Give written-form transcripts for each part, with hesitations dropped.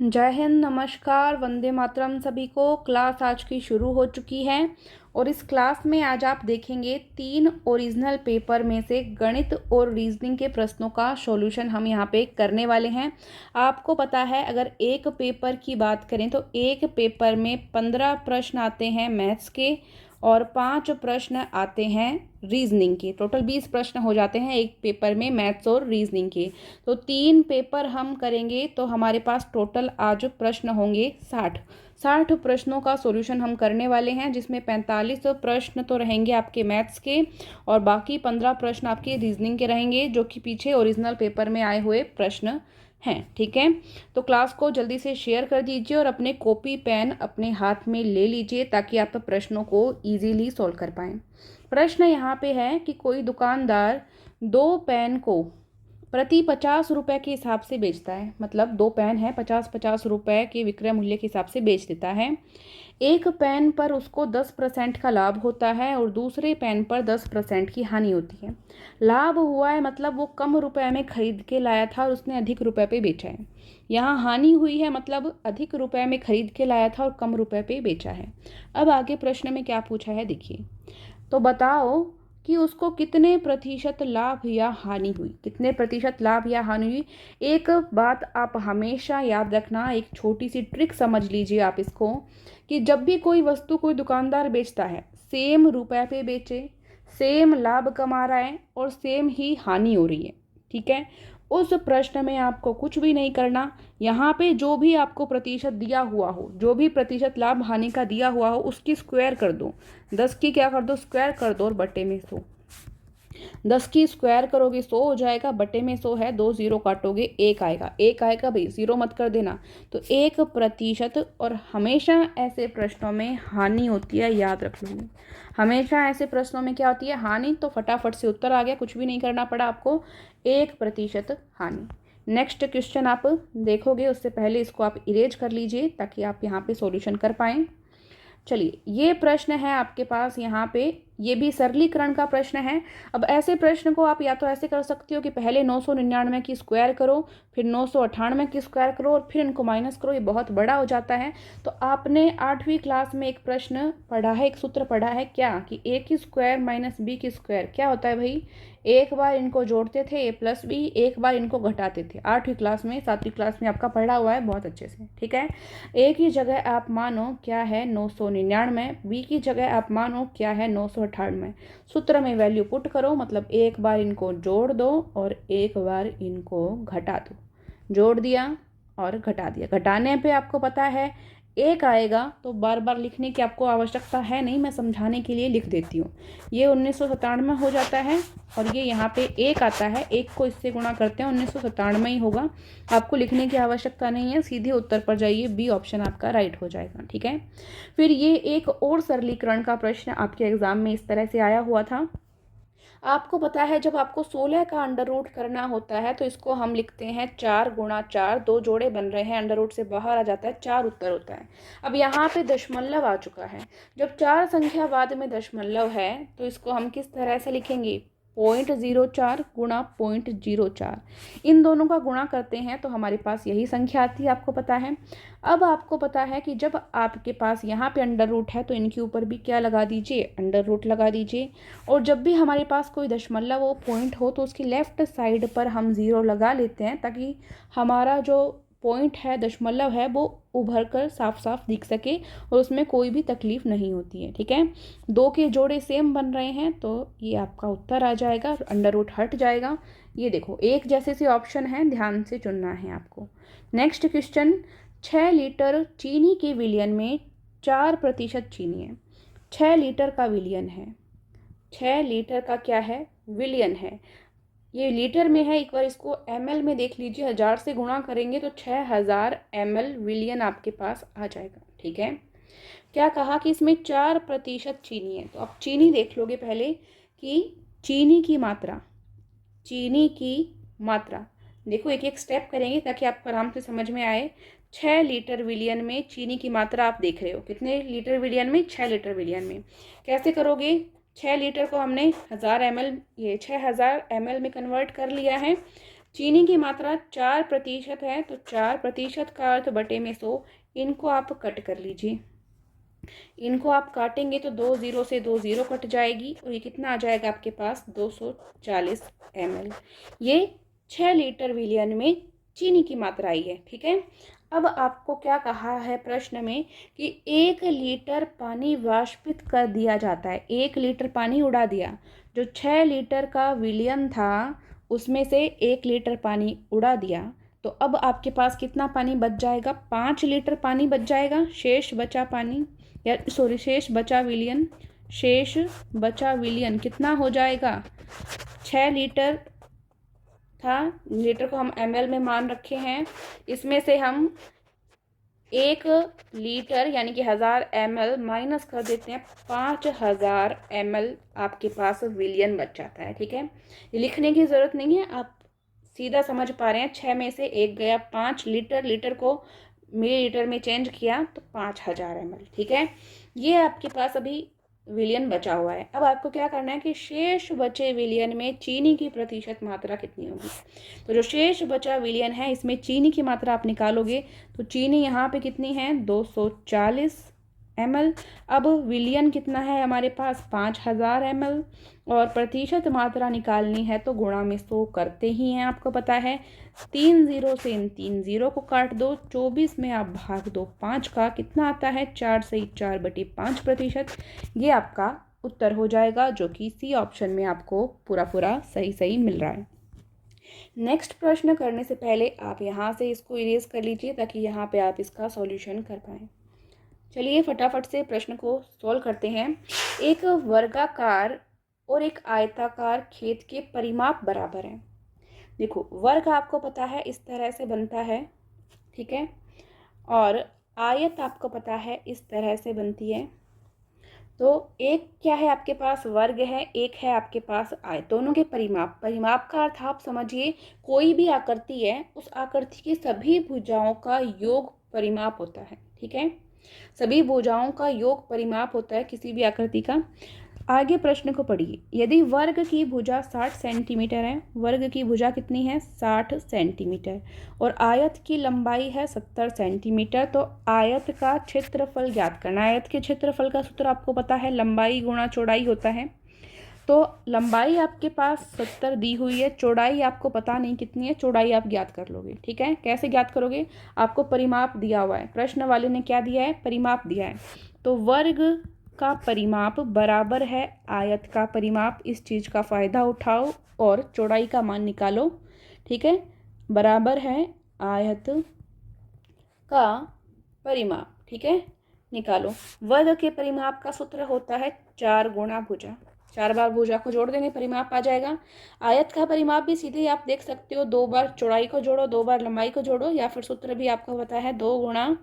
जय हिंद, नमस्कार, वंदे मातरम। सभी को क्लास आज की शुरू हो चुकी है और इस क्लास में आज आप देखेंगे 3 ओरिजिनल पेपर में से गणित और रीजनिंग के प्रश्नों का सॉल्यूशन हम यहाँ पे करने वाले हैं। आपको पता है अगर एक पेपर की बात करें तो एक पेपर में 15 प्रश्न आते हैं मैथ्स के और 5 प्रश्न आते हैं रीजनिंग के। टोटल 20 प्रश्न हो जाते हैं एक पेपर में मैथ्स और रीजनिंग के। तो 3 पेपर हम करेंगे तो हमारे पास टोटल आज प्रश्न होंगे 60 प्रश्नों का सॉल्यूशन हम करने वाले हैं, जिसमें 45 प्रश्न तो रहेंगे आपके मैथ्स के और बाकी 15 प्रश्न आपके रीजनिंग के रहेंगे, जो कि पीछे ओरिजिनल पेपर में आए हुए प्रश्न हैं। ठीक है, तो क्लास को जल्दी से शेयर कर दीजिए और अपने कॉपी पेन अपने हाथ में ले लीजिए ताकि आप प्रश्नों को इजीली सॉल्व कर पाएं। प्रश्न यहाँ पे है कि कोई दुकानदार 2 पेन को प्रति 50 रुपये के हिसाब से बेचता है। मतलब 2 पेन है, 50-50 रुपये के विक्रय मूल्य के हिसाब से बेच देता है। एक पेन पर उसको 10% का लाभ होता है और दूसरे पेन पर 10% की हानि होती है। लाभ हुआ है मतलब वो कम रुपए में खरीद के लाया था और उसने अधिक रुपए पे बेचा है। यहाँ हानि हुई है मतलब अधिक रुपए में खरीद के लाया था और कम रुपए पे बेचा है। अब आगे प्रश्न में क्या पूछा है देखिए। तो बताओ कि उसको कितने प्रतिशत लाभ या हानि हुई। कितने प्रतिशत लाभ या हानि हुई। एक बात आप हमेशा याद रखना, एक छोटी सी ट्रिक समझ लीजिए आप इसको, कि जब भी कोई वस्तु कोई दुकानदार बेचता है, सेम रुपए पे बेचे, सेम लाभ कमा रहा है और सेम ही हानि हो रही है। ठीक है, उस प्रश्न में आपको कुछ भी नहीं करना। यहाँ पे जो भी आपको प्रतिशत दिया हुआ हो, जो भी प्रतिशत लाभ हानि का दिया हुआ हो, उसकी स्क्वायर कर दो। 10 की क्या कर दो, स्क्वायर कर दो और बटे में 100। 10 की स्क्वायर करोगे 100 हो जाएगा, बटे में 100 है, 2 जीरो काटोगे 1 आएगा। 1 आएगा भाई, जीरो मत कर देना। तो 1%। और हमेशा ऐसे प्रश्नों में हानि होती है, याद रख लो। हमेशा ऐसे प्रश्नों में क्या होती है, हानि। तो फटाफट से उत्तर आ गया, कुछ भी नहीं करना पड़ा आपको। 1% हानि। नेक्स्ट क्वेश्चन आप देखोगे उससे पहले इसको आप इरेज कर लीजिए ताकि आप यहाँ पे सॉल्यूशन कर पाएँ। चलिए, ये प्रश्न है आपके पास यहाँ पे, ये भी सरलीकरण का प्रश्न है। अब ऐसे प्रश्न को आप या तो ऐसे कर सकते हो कि पहले 999 की स्क्वायर करो, फिर 998 की स्क्वायर करो और फिर इनको माइनस करो। ये बहुत बड़ा हो जाता है। तो आपने 8वीं क्लास में एक प्रश्न पढ़ा है, एक सूत्र पढ़ा है क्या, कि a की स्क्वायर माइनस b की स्क्वायर क्या होता है भाई। एक बार इनको जोड़ते थे a प्लस b, एक बार इनको घटाते थे। 8वीं क्लास में, 7वीं क्लास में आपका पढ़ा हुआ है बहुत अच्छे से। ठीक है, a की जगह आप मानो क्या है 999, b की जगह आप मानो क्या है 998। सूत्र में वैल्यू पुट करो, मतलब एक बार इनको जोड़ दो और एक बार इनको घटा दो। जोड़ दिया और घटा दिया। घटाने पे आपको पता है 1 आएगा, तो बार बार लिखने की आपको आवश्यकता है नहीं, मैं समझाने के लिए लिख देती हूँ। ये 1997 हो जाता है और ये यहाँ पे 1 आता है। 1 को इससे गुणा करते हैं, 1997 ही होगा। आपको लिखने की आवश्यकता नहीं है, सीधे उत्तर पर जाइए, बी ऑप्शन आपका राइट हो जाएगा। ठीक है, फिर ये एक और सरलीकरण का प्रश्न आपके एग्जाम में इस तरह से आया हुआ था। आपको पता है जब आपको 16 का अंडर रूट करना होता है तो इसको हम लिखते हैं 4 गुणा 4। 2 जोड़े बन रहे हैं, अंडर रूट से बाहर आ जाता है, 4 उत्तर होता है। अब यहाँ पे दशमलव आ चुका है। जब 4 संख्या बाद में दशमलव है तो इसको हम किस तरह से लिखेंगे, 0.04 गुणा 0.04। इन दोनों का गुणा करते हैं तो हमारे पास यही संख्या आती है, आपको पता है। अब आपको पता है कि जब आपके पास यहाँ पे अंडर रूट है तो इनके ऊपर भी क्या लगा दीजिए, अंडर रूट लगा दीजिए। और जब भी हमारे पास कोई दशमलव वो पॉइंट हो तो उसकी लेफ्ट साइड पर हम 0 लगा लेते हैं ताकि हमारा जो पॉइंट है, दशमलव है, वो उभर कर साफ साफ दिख सके और उसमें कोई भी तकलीफ नहीं होती है। ठीक है, 2 के जोड़े सेम बन रहे हैं तो ये आपका उत्तर आ जाएगा, अंडर रूट हट जाएगा। ये देखो एक जैसे से ऑप्शन है, ध्यान से चुनना है आपको। नेक्स्ट क्वेश्चन, 6 लीटर चीनी के विलयन में 4% चीनी है। 6 लीटर का विलयन है, 6 लीटर का क्या है, विलयन है। ये लीटर में है, एक बार इसको ml में देख लीजिए। 1000 से गुणा करेंगे तो 6000 ml विलियन आपके पास आ जाएगा। ठीक है, क्या कहा कि इसमें 4% चीनी है। तो आप चीनी देख लोगे पहले कि चीनी की मात्रा, चीनी की मात्रा देखो, एक एक स्टेप करेंगे ताकि आपको आराम से समझ में आए। 6 लीटर विलियन में चीनी की मात्रा आप देख रहे हो, कितने लीटर विलियन में, 6 लीटर विलियन में। कैसे करोगे, 6 लीटर को हमने 1000 ml, ये 6000 ml में कन्वर्ट कर लिया है। चीनी की मात्रा 4% है, तो 4% का अर्थ बटे में 100, इनको आप कट कर लीजिए। इनको आप काटेंगे तो 2 0 से 2 0 कट जाएगी और ये कितना आ जाएगा आपके पास 240 ml। ये 6 लीटर विलियन में चीनी की मात्रा आई है। ठीक है, अब आपको क्या कहा है प्रश्न में कि 1 लीटर पानी वाष्पित कर दिया जाता है। 1 लीटर पानी उड़ा दिया, जो 6 लीटर का विलियन था उसमें से 1 लीटर पानी उड़ा दिया, तो अब आपके पास कितना पानी बच जाएगा? 5 लीटर पानी बच जाएगा। शेष बचा पानी या सॉरी शेष बचा विलियन, शेष बचा विलियन कितना हो जाएगा? 6 लीटर था, लीटर को हम ml में मान रखे हैं, इसमें से हम 1 लीटर यानी कि 1000 ml माइनस कर देते हैं, 5000 ml आपके पास विलियन बच जाता है। ठीक है, ये लिखने की ज़रूरत नहीं है, आप सीधा समझ पा रहे हैं। 6 में से 1 गया, 5 लीटर, लीटर को मिलीलीटर में चेंज किया तो 5000 ml। ठीक है, ये आपके पास अभी विलियन बचा हुआ है। अब आपको क्या करना है कि शेष बचे विलियन में चीनी की प्रतिशत मात्रा कितनी होगी। तो जो शेष बचा विलियन है इसमें चीनी की मात्रा आप निकालोगे तो चीनी यहाँ पे कितनी है? 240 ml। अब विलियन कितना है हमारे पास? 5000 ml। और प्रतिशत मात्रा निकालनी है तो गुणा में 100 करते ही हैं, आपको पता है। 3 0 से इन 3 0 को काट दो, 24 में आप भाग दो 5 का, कितना आता है? 4 से 4/5%। ये आपका उत्तर हो जाएगा, जो कि सी ऑप्शन में आपको पूरा पूरा सही सही मिल रहा है। नेक्स्ट प्रश्न करने से पहले आप यहाँ से इसको इरेज कर लीजिए ताकि यहाँ पे आप इसका सॉल्यूशन कर पाएँ। चलिए फटाफट से प्रश्न को सॉल्व करते हैं। एक वर्गाकार और एक आयताकार खेत के परिमाप बराबर हैं। देखो, वर्ग आपको पता है इस तरह से बनता है, ठीक है, और आयत आपको पता है इस तरह से बनती है। तो एक क्या है आपके पास? वर्ग है, एक है आपके पास आयत। दोनों के परिमाप, परिमाप का अर्थ आप समझिए कोई भी आकृति है, उस आकृति की सभी भुजाओं का योग परिमाप होता है। ठीक है, सभी भुजाओं का योग परिमाप होता है किसी भी आकृति का। आगे प्रश्न को पढ़िए। यदि वर्ग की भुजा 60 सेंटीमीटर है, वर्ग की भुजा कितनी है? 60 सेंटीमीटर, और आयत की लंबाई है 70 सेंटीमीटर, तो आयत का क्षेत्रफल ज्ञात करना। आयत के क्षेत्रफल का सूत्र आपको पता है, लंबाई गुणा चौड़ाई होता है। तो लंबाई आपके पास 70 दी हुई है, चौड़ाई आपको पता नहीं कितनी है, चौड़ाई आप ज्ञात कर लोगे। ठीक है, कैसे ज्ञात करोगे? आपको परिमाप दिया हुआ है, प्रश्न वाले ने क्या दिया है? परिमाप दिया है। तो वर्ग का परिमाप बराबर है आयत का परिमाप। इस चीज़ का फ़ायदा उठाओ और चौड़ाई का मान निकालो। ठीक है, बराबर है आयत का परिमाप। ठीक है, निकालो। वर्ग के परिमाप का सूत्र होता है 4 गुणा भुजा। 4 बार भुजा को जोड़ देंगे, परिमाप आ जाएगा। आयत का परिमाप भी सीधे आप देख सकते हो, 2 बार चौड़ाई को जोड़ो, 2 बार लंबाई को जोड़ो, या फिर सूत्र भी आपको पता है 2 गुणा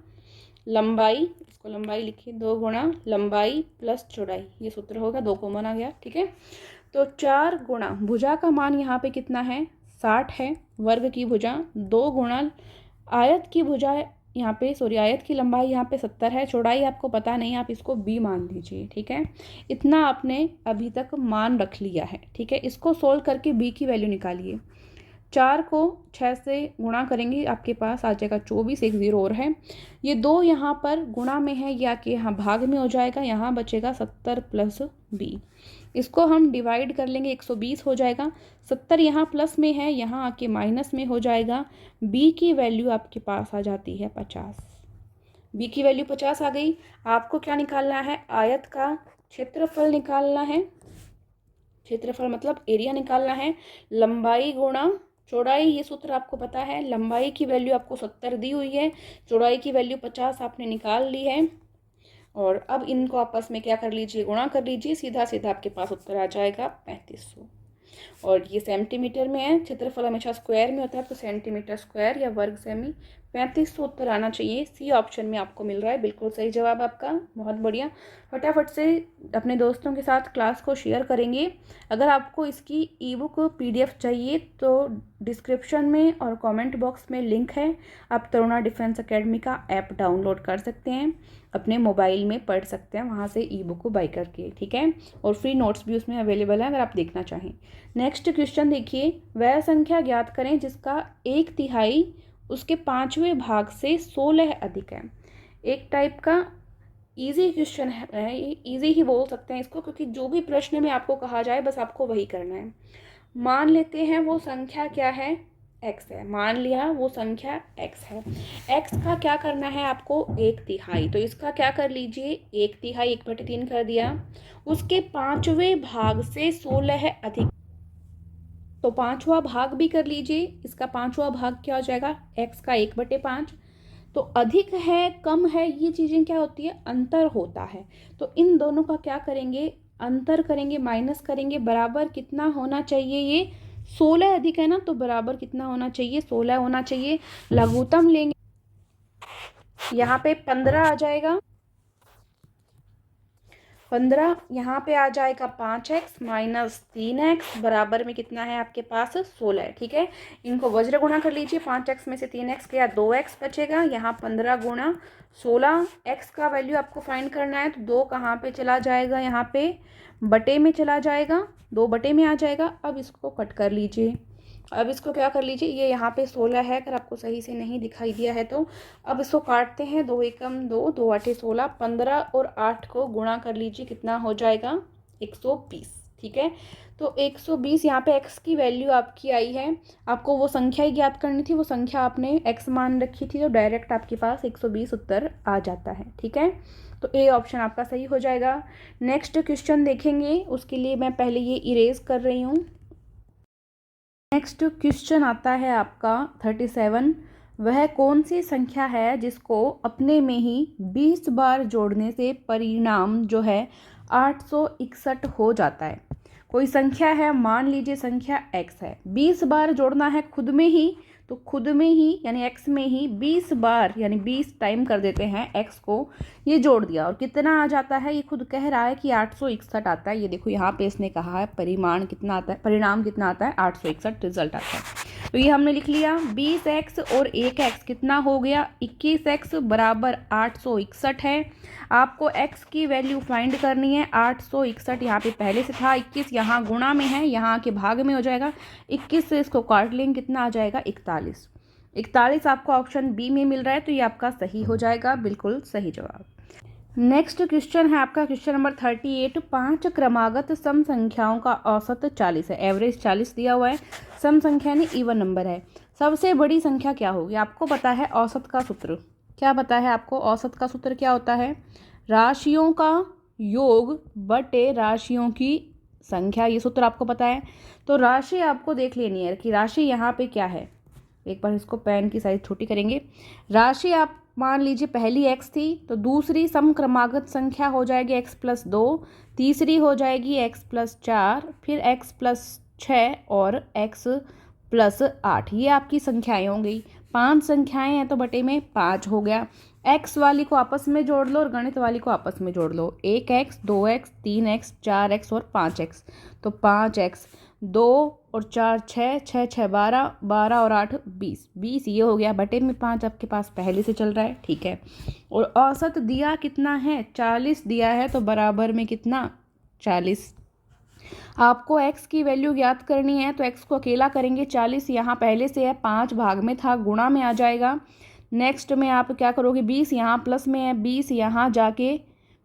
लंबाई, इसको लंबाई लिखिए, 2 गुणा लंबाई प्लस चौड़ाई, ये सूत्र होगा, 2 कॉमन आ गया। ठीक है, तो 4 गुणा भुजा का मान यहाँ पे कितना है? 60 है, वर्ग की भुजा। 2 गुणा आयत की भुजा यहाँ पे आयत की लंबाई यहाँ पे 70 है, चौड़ाई आपको पता नहीं, आप इसको b मान लीजिए। ठीक है, इतना आपने अभी तक मान रख लिया है। ठीक है, इसको सोल्व करके b की वैल्यू निकालिए। 4 को 6 से गुणा करेंगे, आपके पास आ जाएगा 24, एक 0 और है। ये 2 यहाँ पर गुणा में है, या कि यहाँ भाग में हो जाएगा, यहाँ बचेगा 70 प्लस b। इसको हम डिवाइड कर लेंगे, 120 हो जाएगा। 70 यहाँ प्लस में है, यहाँ आके माइनस में हो जाएगा। b की वैल्यू आपके पास आ जाती है 50। b की वैल्यू 50 आ गई। आपको क्या निकालना है? आयत का क्षेत्रफल निकालना है। क्षेत्रफल मतलब एरिया निकालना है। लंबाई गुणा चौड़ाई, ये सूत्र आपको पता है। लंबाई की वैल्यू आपको 70 दी हुई है, चौड़ाई की वैल्यू 50 आपने निकाल ली है। और अब इनको आपस में क्या कर लीजिए? गुणा कर लीजिए, सीधा सीधा आपके पास उत्तर आ जाएगा 3500। और ये सेंटीमीटर में है, क्षेत्रफल हमेशा स्क्वायर में होता है, तो सेंटीमीटर स्क्वायर या वर्ग सेमी 3500 उत्तर आना चाहिए। सी ऑप्शन में आपको मिल रहा है, बिल्कुल सही जवाब आपका, बहुत बढ़िया। फटाफट से अपने दोस्तों के साथ क्लास को शेयर करेंगे। अगर आपको इसकी ई बुक PDF चाहिए तो डिस्क्रिप्शन में और कमेंट बॉक्स में लिंक है, आप तरुणा डिफेंस एकेडमी का ऐप डाउनलोड कर सकते हैं, अपने मोबाइल में पढ़ सकते हैं वहाँ से ई बुक को बाय करके, ठीक है। और फ्री नोट्स भी उसमें अवेलेबल है अगर आप देखना चाहें। नेक्स्ट क्वेश्चन देखिए, वह संख्या ज्ञात करें जिसका 1/3 उसके 5वें भाग से 16 अधिक है। एक टाइप का इजी क्वेश्चन है, ये इजी ही बोल सकते हैं इसको, क्योंकि जो भी प्रश्न में आपको कहा जाए बस आपको वही करना है। मान लेते हैं वो संख्या क्या है, x है। मान लिया वो संख्या x है। x का क्या करना है आपको, 1/3। तो इसका क्या कर लीजिए, 1/3 1/3 कर दिया, उसके 5वें भाग से 16 अधिक, तो 5वां भाग भी कर लीजिए। इसका 5वां भाग क्या हो जाएगा, x का 1/5। तो अधिक है कम है ये चीज़ें क्या होती है, अंतर होता है। तो इन दोनों का क्या करेंगे, अंतर करेंगे, माइनस करेंगे, बराबर कितना होना चाहिए, ये 16 अधिक है ना, तो बराबर कितना होना चाहिए, 16 होना चाहिए। लघुत्तम लेंगे, यहाँ पे 15 आ जाएगा, 15 यहाँ पे आ जाएगा 5x माइनस 3x बराबर में कितना है आपके पास, 16 है, ठीक है। इनको वज्र गुणा कर लीजिए, 5x में से 3x गया, 2x बचेगा, यहाँ 15 गुणा 16, x का वैल्यू आपको फाइंड करना है, तो 2 कहाँ पे चला जाएगा, यहाँ पे बटे में चला जाएगा, 2 बटे में आ जाएगा। अब इसको कट कर लीजिए, अब इसको क्या कर लीजिए, ये यहाँ पे 16 है, अगर आपको सही से नहीं दिखाई दिया है तो अब इसको काटते हैं, 2 एकम 2, 2 आठे 16, 15 और 8 को गुणा कर लीजिए, कितना हो जाएगा, 120, ठीक है। तो 120 यहाँ पे x की वैल्यू आपकी आई है, आपको वो संख्या ही ज्ञात करनी थी, वो संख्या आपने x मान रखी थी, तो डायरेक्ट आपके पास 120 उत्तर आ जाता है, ठीक है। तो ए ऑप्शन आपका सही हो जाएगा। नेक्स्ट क्वेश्चन देखेंगे, उसके लिए मैं पहले ये इरेज कर रही हूँ। नेक्स्ट क्वेश्चन आता है आपका 37, वह कौन सी संख्या है जिसको अपने में ही 20 बार जोड़ने से परिणाम जो है 861 हो जाता है। कोई संख्या है, मान लीजिए संख्या x है, 20 बार जोड़ना है खुद में ही, तो खुद में ही यानी x में ही 20 बार यानी 20 टाइम कर देते हैं x को, ये जोड़ दिया और कितना आ जाता है, ये खुद कह रहा है कि 861 आता है। ये देखो यहाँ पे इसने कहा है परिमाण कितना आता है, परिणाम कितना आता है, 861 रिजल्ट आता है। तो ये हमने लिख लिया, 20x और 1x कितना हो गया, 21x बराबर 861 है। आपको x की वैल्यू फाइंड करनी है, 861 यहाँ पे पहले से था, 21 यहाँ गुणा में है, यहाँ के भाग में हो जाएगा, 21 से इसको काट लेंगे, कितना आ जाएगा, 41। 41 आपको ऑप्शन बी में मिल रहा है, तो ये आपका सही हो जाएगा, बिल्कुल सही जवाब। नेक्स्ट क्वेश्चन है आपका क्वेश्चन नंबर 38, 5 क्रमागत सम संख्याओं का औसत 40 है, एवरेज 40 दिया हुआ है, सम संख्या यानी इवन नंबर है। सबसे बड़ी संख्या क्या होगी, आपको पता है औसत का सूत्र, क्या पता है आपको, औसत का सूत्र क्या होता है, राशियों का योग बटे राशियों की संख्या, ये सूत्र आपको पता है। तो राशि आपको देख लेनी है कि राशि यहाँ पे क्या है, एक बार इसको पेन की साइज छोटी करेंगे। राशि आप मान लीजिए पहली x थी, तो दूसरी सम क्रमागत संख्या हो जाएगी x+2, तीसरी हो जाएगी x+4, फिर x+6 और x+8, ये आपकी संख्याएं हो गई। 5 संख्याएं हैं तो बटे में 5 हो गया। x वाली को आपस में जोड़ लो और गणित वाली को आपस में जोड़ लो, 1x 2x 3x 4x और 5x, तो 5x, 2 और 4 6, 6 6 12, 12 और 8 20, 20 ये हो गया, बटे में 5 आपके पास पहले से चल रहा है, ठीक है। और औसत दिया कितना है, 40 दिया है, तो बराबर में कितना, 40। आपको x की वैल्यू ज्ञात करनी है, तो x को अकेला करेंगे, 40 यहाँ पहले से है, 5 भाग में था, गुणा में आ जाएगा। नेक्स्ट में आप क्या करोगे, 20 यहाँ प्लस में है, 20 यहाँ जाके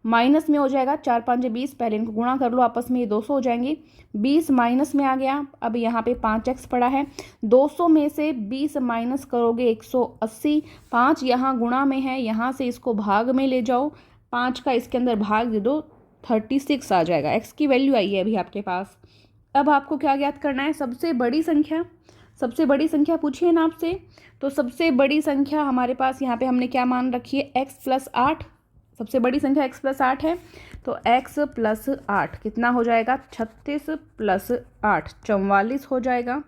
माइनस में हो जाएगा, 4 5 20, पहले इनको गुणा कर लो आपस में, ये 200 हो जाएंगे, 20 माइनस में आ गया। अब यहाँ पे 5x पड़ा है, 200 में से 20 माइनस करोगे 180, 5 यहाँ गुणा में है, यहाँ से इसको भाग में ले जाओ, 5 का इसके अंदर भाग दे दो, 36 आ जाएगा। x की वैल्यू आई है अभी आपके पास। अब आपको क्या ज्ञात करना है, सबसे बड़ी संख्या, सबसे बड़ी संख्या पूछिए ना आपसे, तो सबसे बड़ी संख्या हमारे पास यहाँ पे हमने क्या मान रखी है, x+8, सबसे बड़ी संख्या x+8 है, तो x+8 कितना हो जाएगा, 36 + 8 44 हो जाएगा।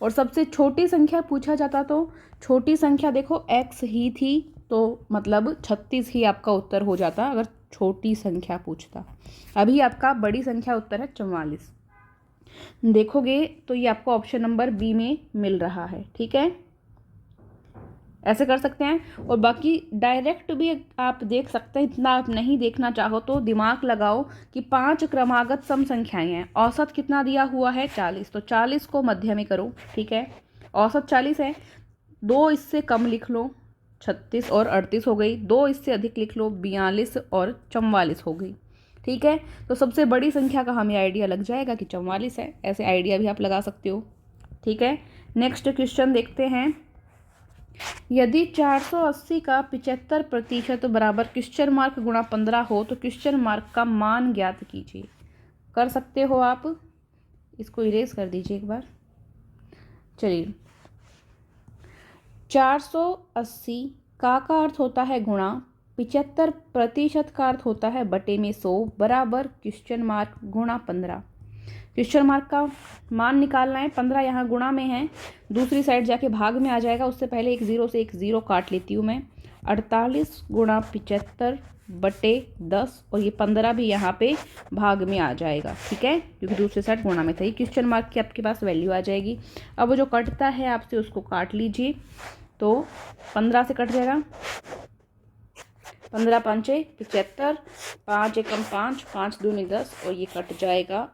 और सबसे छोटी संख्या पूछा जाता तो छोटी संख्या देखो x ही थी, तो मतलब 36 ही आपका उत्तर हो जाता अगर छोटी संख्या पूछता। अभी आपका बड़ी संख्या उत्तर है 44। देखोगे तो ये आपको ऑप्शन नंबर बी में मिल रहा है। ठीक है, ऐसे कर सकते हैं। और बाकी डायरेक्ट भी आप देख सकते हैं, इतना आप नहीं देखना चाहो तो दिमाग लगाओ कि 5 क्रमागत सम संख्याएं हैं, औसत कितना दिया हुआ है 40, तो 40 को मध्य में करो। ठीक है, औसत 40 है, 2 इससे कम लिख लो 36 और 38 हो गई, 2 इससे अधिक लिख लो 42 और 44 हो गई। ठीक है, तो सबसे बड़ी संख्या का हमें आइडिया लग जाएगा कि 44 है, ऐसे आइडिया भी आप लगा सकते हो। ठीक है, नेक्स्ट क्वेश्चन देखते हैं। यदि 480 का 75% बराबर क्वेश्चन मार्क गुणा 15 हो तो क्वेश्चन मार्क का मान ज्ञात कीजिए। कर सकते हो आप, इसको इरेज कर दीजिए एक बार। चलिए, 480 का अर्थ होता है गुणा, 75% का अर्थ होता है बटे में 100 बराबर क्वेश्चन मार्क गुणा 15। क्वेश्चन मार्क का मान निकालना है, 15 यहाँ गुणा में है, दूसरी साइड जाके भाग में आ जाएगा। उससे पहले एक जीरो से एक जीरो काट लेती हूँ मैं। 48 गुणा 75 बटे 10 और ये 15 भी यहाँ पे भाग में आ जाएगा। ठीक है, क्योंकि दूसरी साइड गुणा में था। ये क्वेश्चन मार्क की आपके पास वैल्यू आ जाएगी। अब वो जो कटता है आपसे उसको काट लीजिए, तो 15 से कट जाएगा, 15 पंचे 75, 5 एकम 5, 5 दूनी 10 और ये कट जाएगा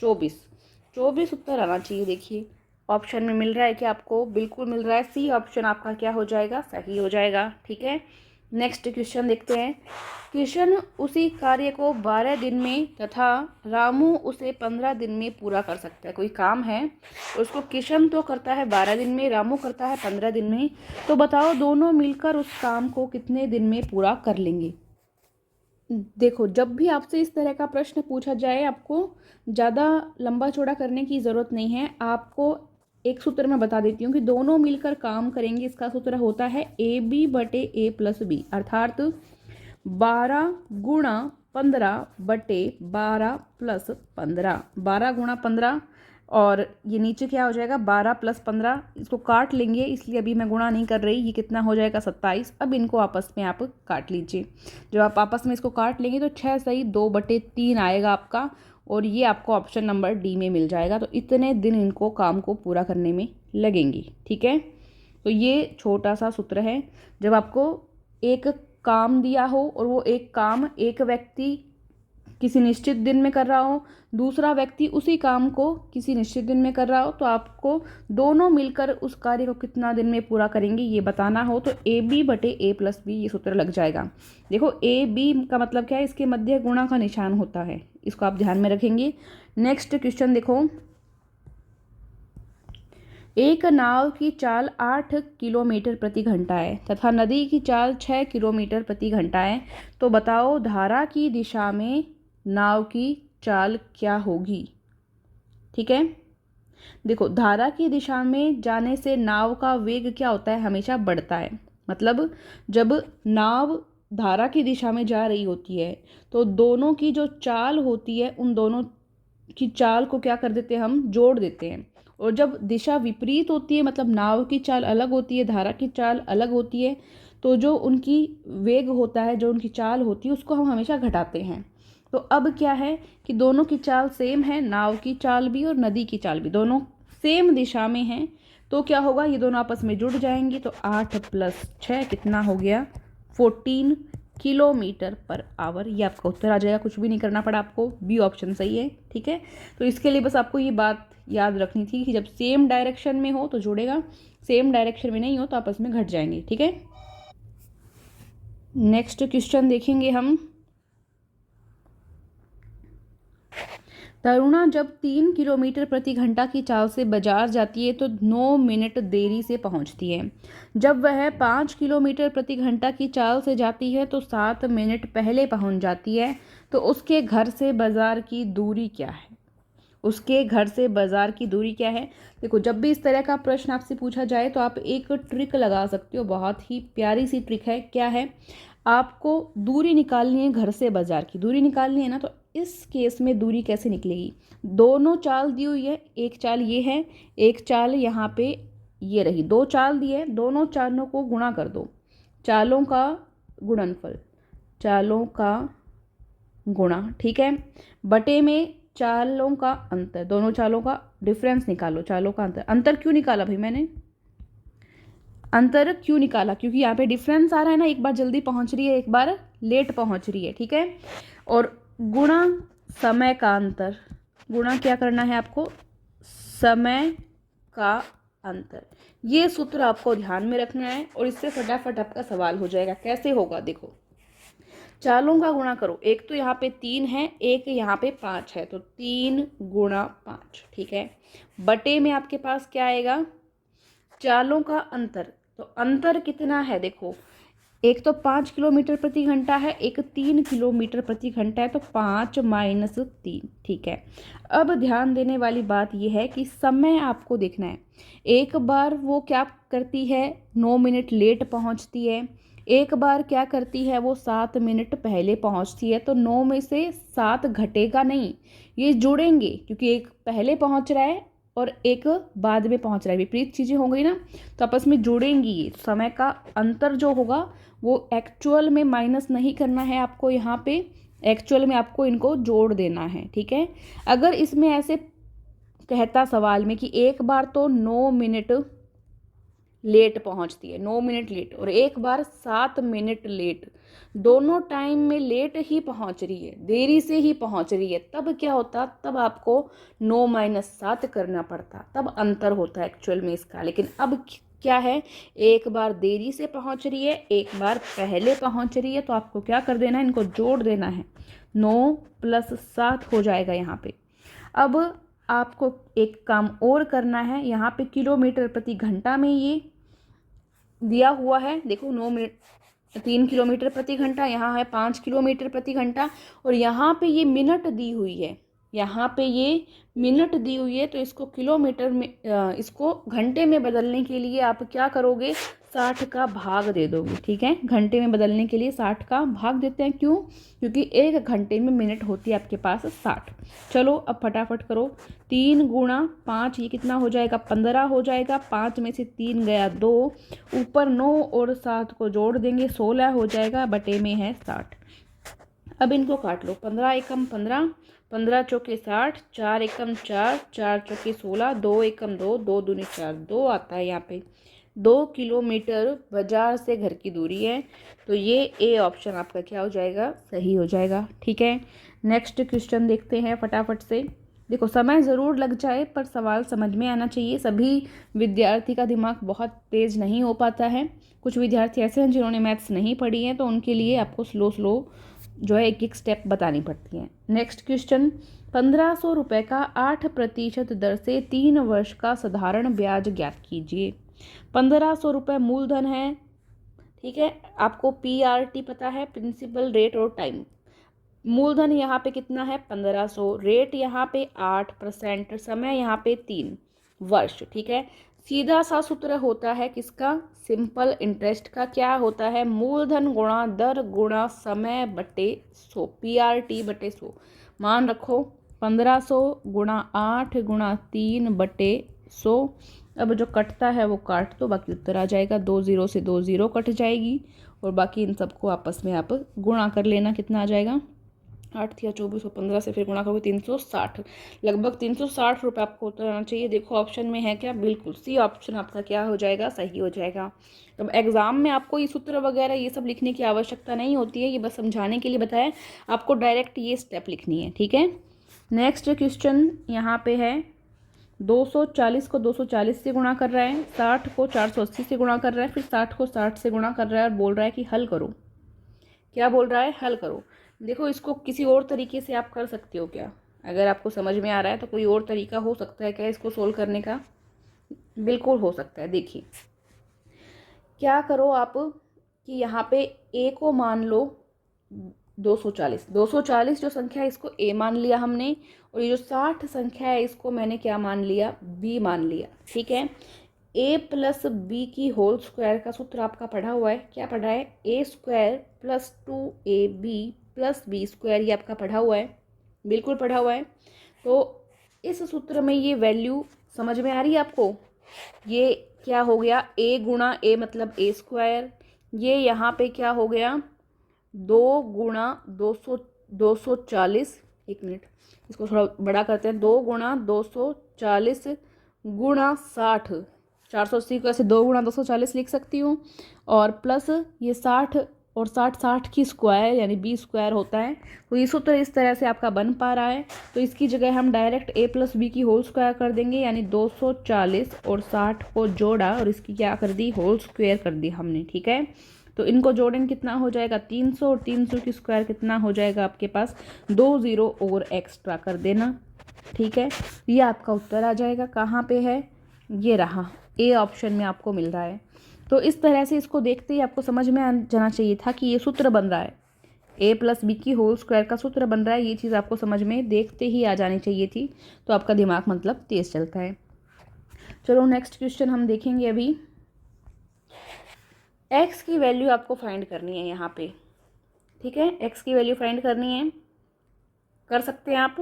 24 उत्तर आना चाहिए। देखिए ऑप्शन में मिल रहा है कि आपको, बिल्कुल मिल रहा है, सी ऑप्शन आपका क्या हो जाएगा, सही हो जाएगा। ठीक है, नेक्स्ट क्वेश्चन देखते हैं। किशन उसी कार्य को 12 दिन में तथा रामू उसे 15 दिन में पूरा कर सकता है। कोई काम है, उसको किशन तो करता है 12 दिन में, रामू करता है 15 दिन में, तो बताओ दोनों मिलकर उस काम को कितने दिन में पूरा कर लेंगे। देखो, जब भी आपसे इस तरह का प्रश्न पूछा जाए, आपको ज़्यादा लंबा चौड़ा करने की ज़रूरत नहीं है। आपको एक सूत्र मैं बता देती हूँ कि दोनों मिलकर काम करेंगे। इसका सूत्र होता है AB बटे A प्लस B, अर्थात 12 गुणा 15 बटे 12 प्लस 15, 12 गुणा 15 और ये नीचे क्या हो जाएगा 12 प्लस 15, इसको काट लेंगे, इसलिए अभी मैं गुणा नहीं कर रही। ये कितना हो जाएगा 27। अब इनको आपस में आप काट लीजिए। जब आप आपस में इसको काट लेंगे तो 6 सही 2 बटे 3 आएगा आपका, और ये आपको ऑप्शन नंबर डी में मिल जाएगा। तो इतने दिन इनको काम को पूरा करने में लगेंगी। ठीक है, तो ये छोटा सा सूत्र है। जब आपको एक काम दिया हो और वो एक काम एक व्यक्ति किसी निश्चित दिन में कर रहा हो, दूसरा व्यक्ति उसी काम को किसी निश्चित दिन में कर रहा हो, तो आपको दोनों मिलकर उस कार्य को कितना दिन में पूरा करेंगे ये बताना हो तो AB बटे A प्लस B ये सूत्र लग जाएगा। देखो AB का मतलब क्या है, इसके मध्य गुणा का निशान होता है, इसको आप ध्यान में रखेंगे। नेक्स्ट क्वेश्चन देखो, एक नाव की चाल 8 किलोमीटर प्रति घंटा है तथा नदी की चाल 6 किलोमीटर प्रति घंटा है, तो बताओ धारा की दिशा में नाव की चाल क्या होगी। ठीक है, देखो धारा की दिशा में जाने से नाव का वेग क्या होता है, हमेशा बढ़ता है। मतलब जब नाव धारा की दिशा में जा रही होती है तो दोनों की जो चाल होती है, उन दोनों की चाल को क्या कर देते हैं, हम जोड़ देते हैं। और जब दिशा विपरीत होती है, मतलब नाव की चाल अलग होती है, धारा की चाल अलग होती है, तो जो उनकी वेग होता है, जो उनकी चाल होती है, उसको हम हमेशा घटाते हैं। तो अब क्या है कि दोनों की चाल सेम है, नाव की चाल भी और नदी की चाल भी, दोनों सेम दिशा में हैं, तो क्या होगा, ये दोनों आपस में जुड़ जाएंगी। तो 8 प्लस 6 कितना हो गया 14 किलोमीटर पर आवर, ये आपका उत्तर आ जाएगा। कुछ भी नहीं करना पड़ा आपको, बी ऑप्शन सही है। ठीक है, तो इसके लिए बस आपको ये बात याद रखनी थी कि जब सेम डायरेक्शन में हो तो जुड़ेगा, सेम डायरेक्शन में नहीं हो तो आपस में घट जाएंगे। ठीक है, नेक्स्ट क्वेश्चन देखेंगे हम। तरुणा जब 3 किलोमीटर प्रति घंटा की चाल से बाजार जाती है तो 9 मिनट देरी से पहुंचती है। जब वह 5 किलोमीटर प्रति घंटा की चाल से जाती है तो 7 मिनट पहले पहुंच जाती है। तो उसके घर से बाजार की दूरी क्या है, उसके घर से बाजार की दूरी क्या है। देखो, जब भी इस तरह का प्रश्न आपसे पूछा जाए तो आप एक ट्रिक लगा सकते हो, बहुत ही प्यारी सी ट्रिक है। क्या है, आपको दूरी निकालनी है, घर से बाजार की दूरी निकालनी है ना, तो इस केस में दूरी कैसे निकलेगी? दोनों चाल दी हुई है, एक चाल ये है, एक चाल यहाँ पे ये रही, दो चाल दी है, दोनों चालों को गुणा कर दो, चालों का गुणनफल, चालों का गुणा, ठीक है, बटे में चालों का अंतर, दोनों चालों का डिफरेंस निकालो, चालों का अंतर। अंतर क्यों निकाला भाई मैंने? अंतर क्यों निकाला? क्योंकि यहाँ पे डिफरेंस आ रहा है ना, एक बार जल्दी पहुँच रही है, एक बार लेट पहुँच रही है, ठीक है। और गुणा समय का अंतर, गुणा क्या करना है आपको? समय का अंतर। ये सूत्र आपको ध्यान में रखना है और इससे फटाफट आपका सवाल हो जाएगा। कैसे होगा देखो, चालों का गुणा करो, एक तो यहाँ पे 3 है, एक यहाँ पे 5 है, तो 3 गुणा 5, ठीक है, बटे में आपके पास क्या आएगा? चालों का अंतर। तो अंतर कितना है देखो, एक तो 5 किलोमीटर प्रति घंटा है, एक 3 किलोमीटर प्रति घंटा है, तो 5 माइनस 3, ठीक है। अब ध्यान देने वाली बात यह है कि समय आपको देखना है। एक बार वो क्या करती है, 9 मिनट लेट पहुंचती है, एक बार क्या करती है, वो 7 मिनट पहले पहुंचती है। तो 9 में से 7 घटेगा नहीं, ये जुड़ेंगे, क्योंकि एक पहले पहुंच रहा है और एक बाद में पहुंच रहा है, विपरीत चीज़ें हो गई ना, तो आपस में जुड़ेंगी। ये समय का अंतर जो होगा वो एक्चुअल में माइनस नहीं करना है आपको, यहाँ पे एक्चुअल में आपको इनको जोड़ देना है, ठीक है। अगर इसमें ऐसे कहता सवाल में कि एक बार तो 9 मिनट लेट पहुंचती है, 9 मिनट लेट, और एक बार 7 मिनट लेट, दोनों टाइम में लेट ही पहुंच रही है, देरी से ही पहुंच रही है, तब क्या होता? तब आपको 9 माइनस 7 करना पड़ता, तब अंतर होता है एक्चुअल में इसका। लेकिन अब क्या है, एक बार देरी से पहुंच रही है, एक बार पहले पहुंच रही है, तो आपको क्या कर देना है? इनको जोड़ देना है, 9 प्लस 7 हो जाएगा यहाँ पे। अब आपको एक काम और करना है, यहाँ पे किलोमीटर प्रति घंटा में ये दिया हुआ है, देखो 9 मिनट 3 किलोमीटर प्रति घंटा, यहाँ है 5 किलोमीटर प्रति घंटा, और यहाँ पे ये मिनट दी हुई है, यहाँ पे ये मिनट दी हुई है, तो इसको किलोमीटर में इसको घंटे में बदलने के लिए आप क्या करोगे? 60 का भाग दे दोगे, ठीक है। घंटे में बदलने के लिए 60 का भाग देते हैं, क्यों? क्योंकि एक घंटे में मिनट होती है आपके पास 60। चलो अब फटाफट करो, 3 गुणा 5, ये कितना हो जाएगा? 15 हो जाएगा। 5 में से 3 गया 2, ऊपर 9 और 7 को जोड़ देंगे, 16 हो जाएगा, बटे में है 60। अब इनको काट लो, 15 एकम 15, 15 चौके 60, 4 एकम 4, 4 चौके 16, 2 एकम 2, 2 दूनी 4, 2 आता है यहाँ पे। 2 किलोमीटर बाजार से घर की दूरी है, तो ये ए ऑप्शन आपका क्या हो जाएगा? सही हो जाएगा, ठीक है। नेक्स्ट क्वेश्चन देखते हैं फटाफट से। देखो, समय ज़रूर लग जाए पर सवाल समझ में आना चाहिए। सभी विद्यार्थी का दिमाग बहुत तेज़ नहीं हो पाता है, कुछ विद्यार्थी ऐसे हैं जिन्होंने मैथ्स नहीं पढ़ी है, तो उनके लिए आपको स्लो स्लो जो है एक एक स्टेप बतानी पड़ती है। नेक्स्ट क्वेश्चन, 1500 रुपये का 8% दर से 3 वर्ष का साधारण ब्याज ज्ञात कीजिए। 1500 रुपये मूलधन है, ठीक है। आपको PRT पता है, प्रिंसिपल रेट और टाइम। मूलधन यहाँ पे कितना है? 1500, रेट यहाँ पे 8%, समय यहाँ पे 3 वर्ष, ठीक है। सीधा सा सूत्र होता है किसका? सिंपल इंटरेस्ट का। क्या होता है? मूलधन गुणा दर गुणा समय बटे 100, PRT बटे 100। मान रखो 1500 गुणा 8 गुणा 3 बटे 100। अब जो कटता है वो काट दो, बाकी उत्तर आ जाएगा। 2 0 से 2 0 कट जाएगी, और बाकी इन सबको आपस में आप गुणा कर लेना, कितना आ जाएगा? 8 या 24, 15 से फिर गुणा करोगे 360, लगभग 360 रुपये आपको उत्तर आना चाहिए। देखो ऑप्शन में है क्या? बिल्कुल सी ऑप्शन आपका क्या हो जाएगा? सही हो जाएगा। अब एग्जाम में आपको ये सूत्र वगैरह ये सब लिखने की आवश्यकता नहीं होती है, ये बस समझाने के लिए बताया, आपको डायरेक्ट ये स्टेप लिखनी है, ठीक है। नेक्स्ट क्वेश्चन यहाँ पे है, 240 को 240 से गुणा कर रहा है, 60 को 480 से गुणा कर रहा है, फिर 60 को 60 से गुणा कर रहा है, और बोल रहा है कि हल करो। क्या बोल रहा है? हल करो। देखो, इसको किसी और तरीके से आप कर सकते हो क्या? अगर आपको समझ में आ रहा है तो कोई और तरीका हो सकता है क्या इसको सोल्व करने का? बिल्कुल हो सकता है। देखिए क्या करो आप कि यहाँ पे ए को मान लो 240, 240 जो संख्या है इसको ए मान लिया हमने, और ये जो 60 संख्या है इसको मैंने क्या मान लिया? बी मान लिया, ठीक है। a प्लस बी की होल स्क्वायर का सूत्र आपका पढ़ा हुआ है, क्या पढ़ा है? a² plus 2ab plus B square, ये आपका पढ़ा हुआ है। बिल्कुल पढ़ा हुआ है। तो इस सूत्र में ये वैल्यू समझ में आ रही है आपको? ये क्या हो गया, a गुणा a मतलब a स्क्वायर, ये यहाँ पे क्या हो गया 2 गुणा 240, एक मिनट इसको थोड़ा बड़ा करते हैं, 2 गुणा 240 गुणा 60, 480 को ऐसे 2 गुणा 240 लिख सकती हूँ, और प्लस ये 60 और 60 की स्क्वायर यानी b स्क्वायर होता है। तो ये सूत्र इस तरह से आपका बन पा रहा है। तो इसकी जगह हम डायरेक्ट a प्लस बी की होल स्क्वायर कर देंगे, यानी 240 और 60 को जोड़ा और इसकी क्या कर दी, होल स्क्वायर कर दी हमने। ठीक है, तो इनको जोड़ेंगे कितना हो जाएगा 300, और 300 की स्क्वायर कितना हो जाएगा आपके पास 2 0 और एक्स्ट्रा कर देना। ठीक है, ये आपका उत्तर आ जाएगा। कहाँ पे है, ये रहा, ए ऑप्शन में आपको मिल रहा है। तो इस तरह से इसको देखते ही आपको समझ में आ जाना चाहिए था कि ये सूत्र बन रहा है, a प्लस बी की होल स्क्वायर का सूत्र बन रहा है। ये चीज़ आपको समझ में देखते ही आ जानी चाहिए थी। तो आपका दिमाग मतलब तेज चलता है। चलो नेक्स्ट क्वेश्चन हम देखेंगे अभी। x की वैल्यू आपको फाइंड करनी है यहाँ पे। ठीक है, x की वैल्यू फाइंड करनी है, कर सकते हैं आप।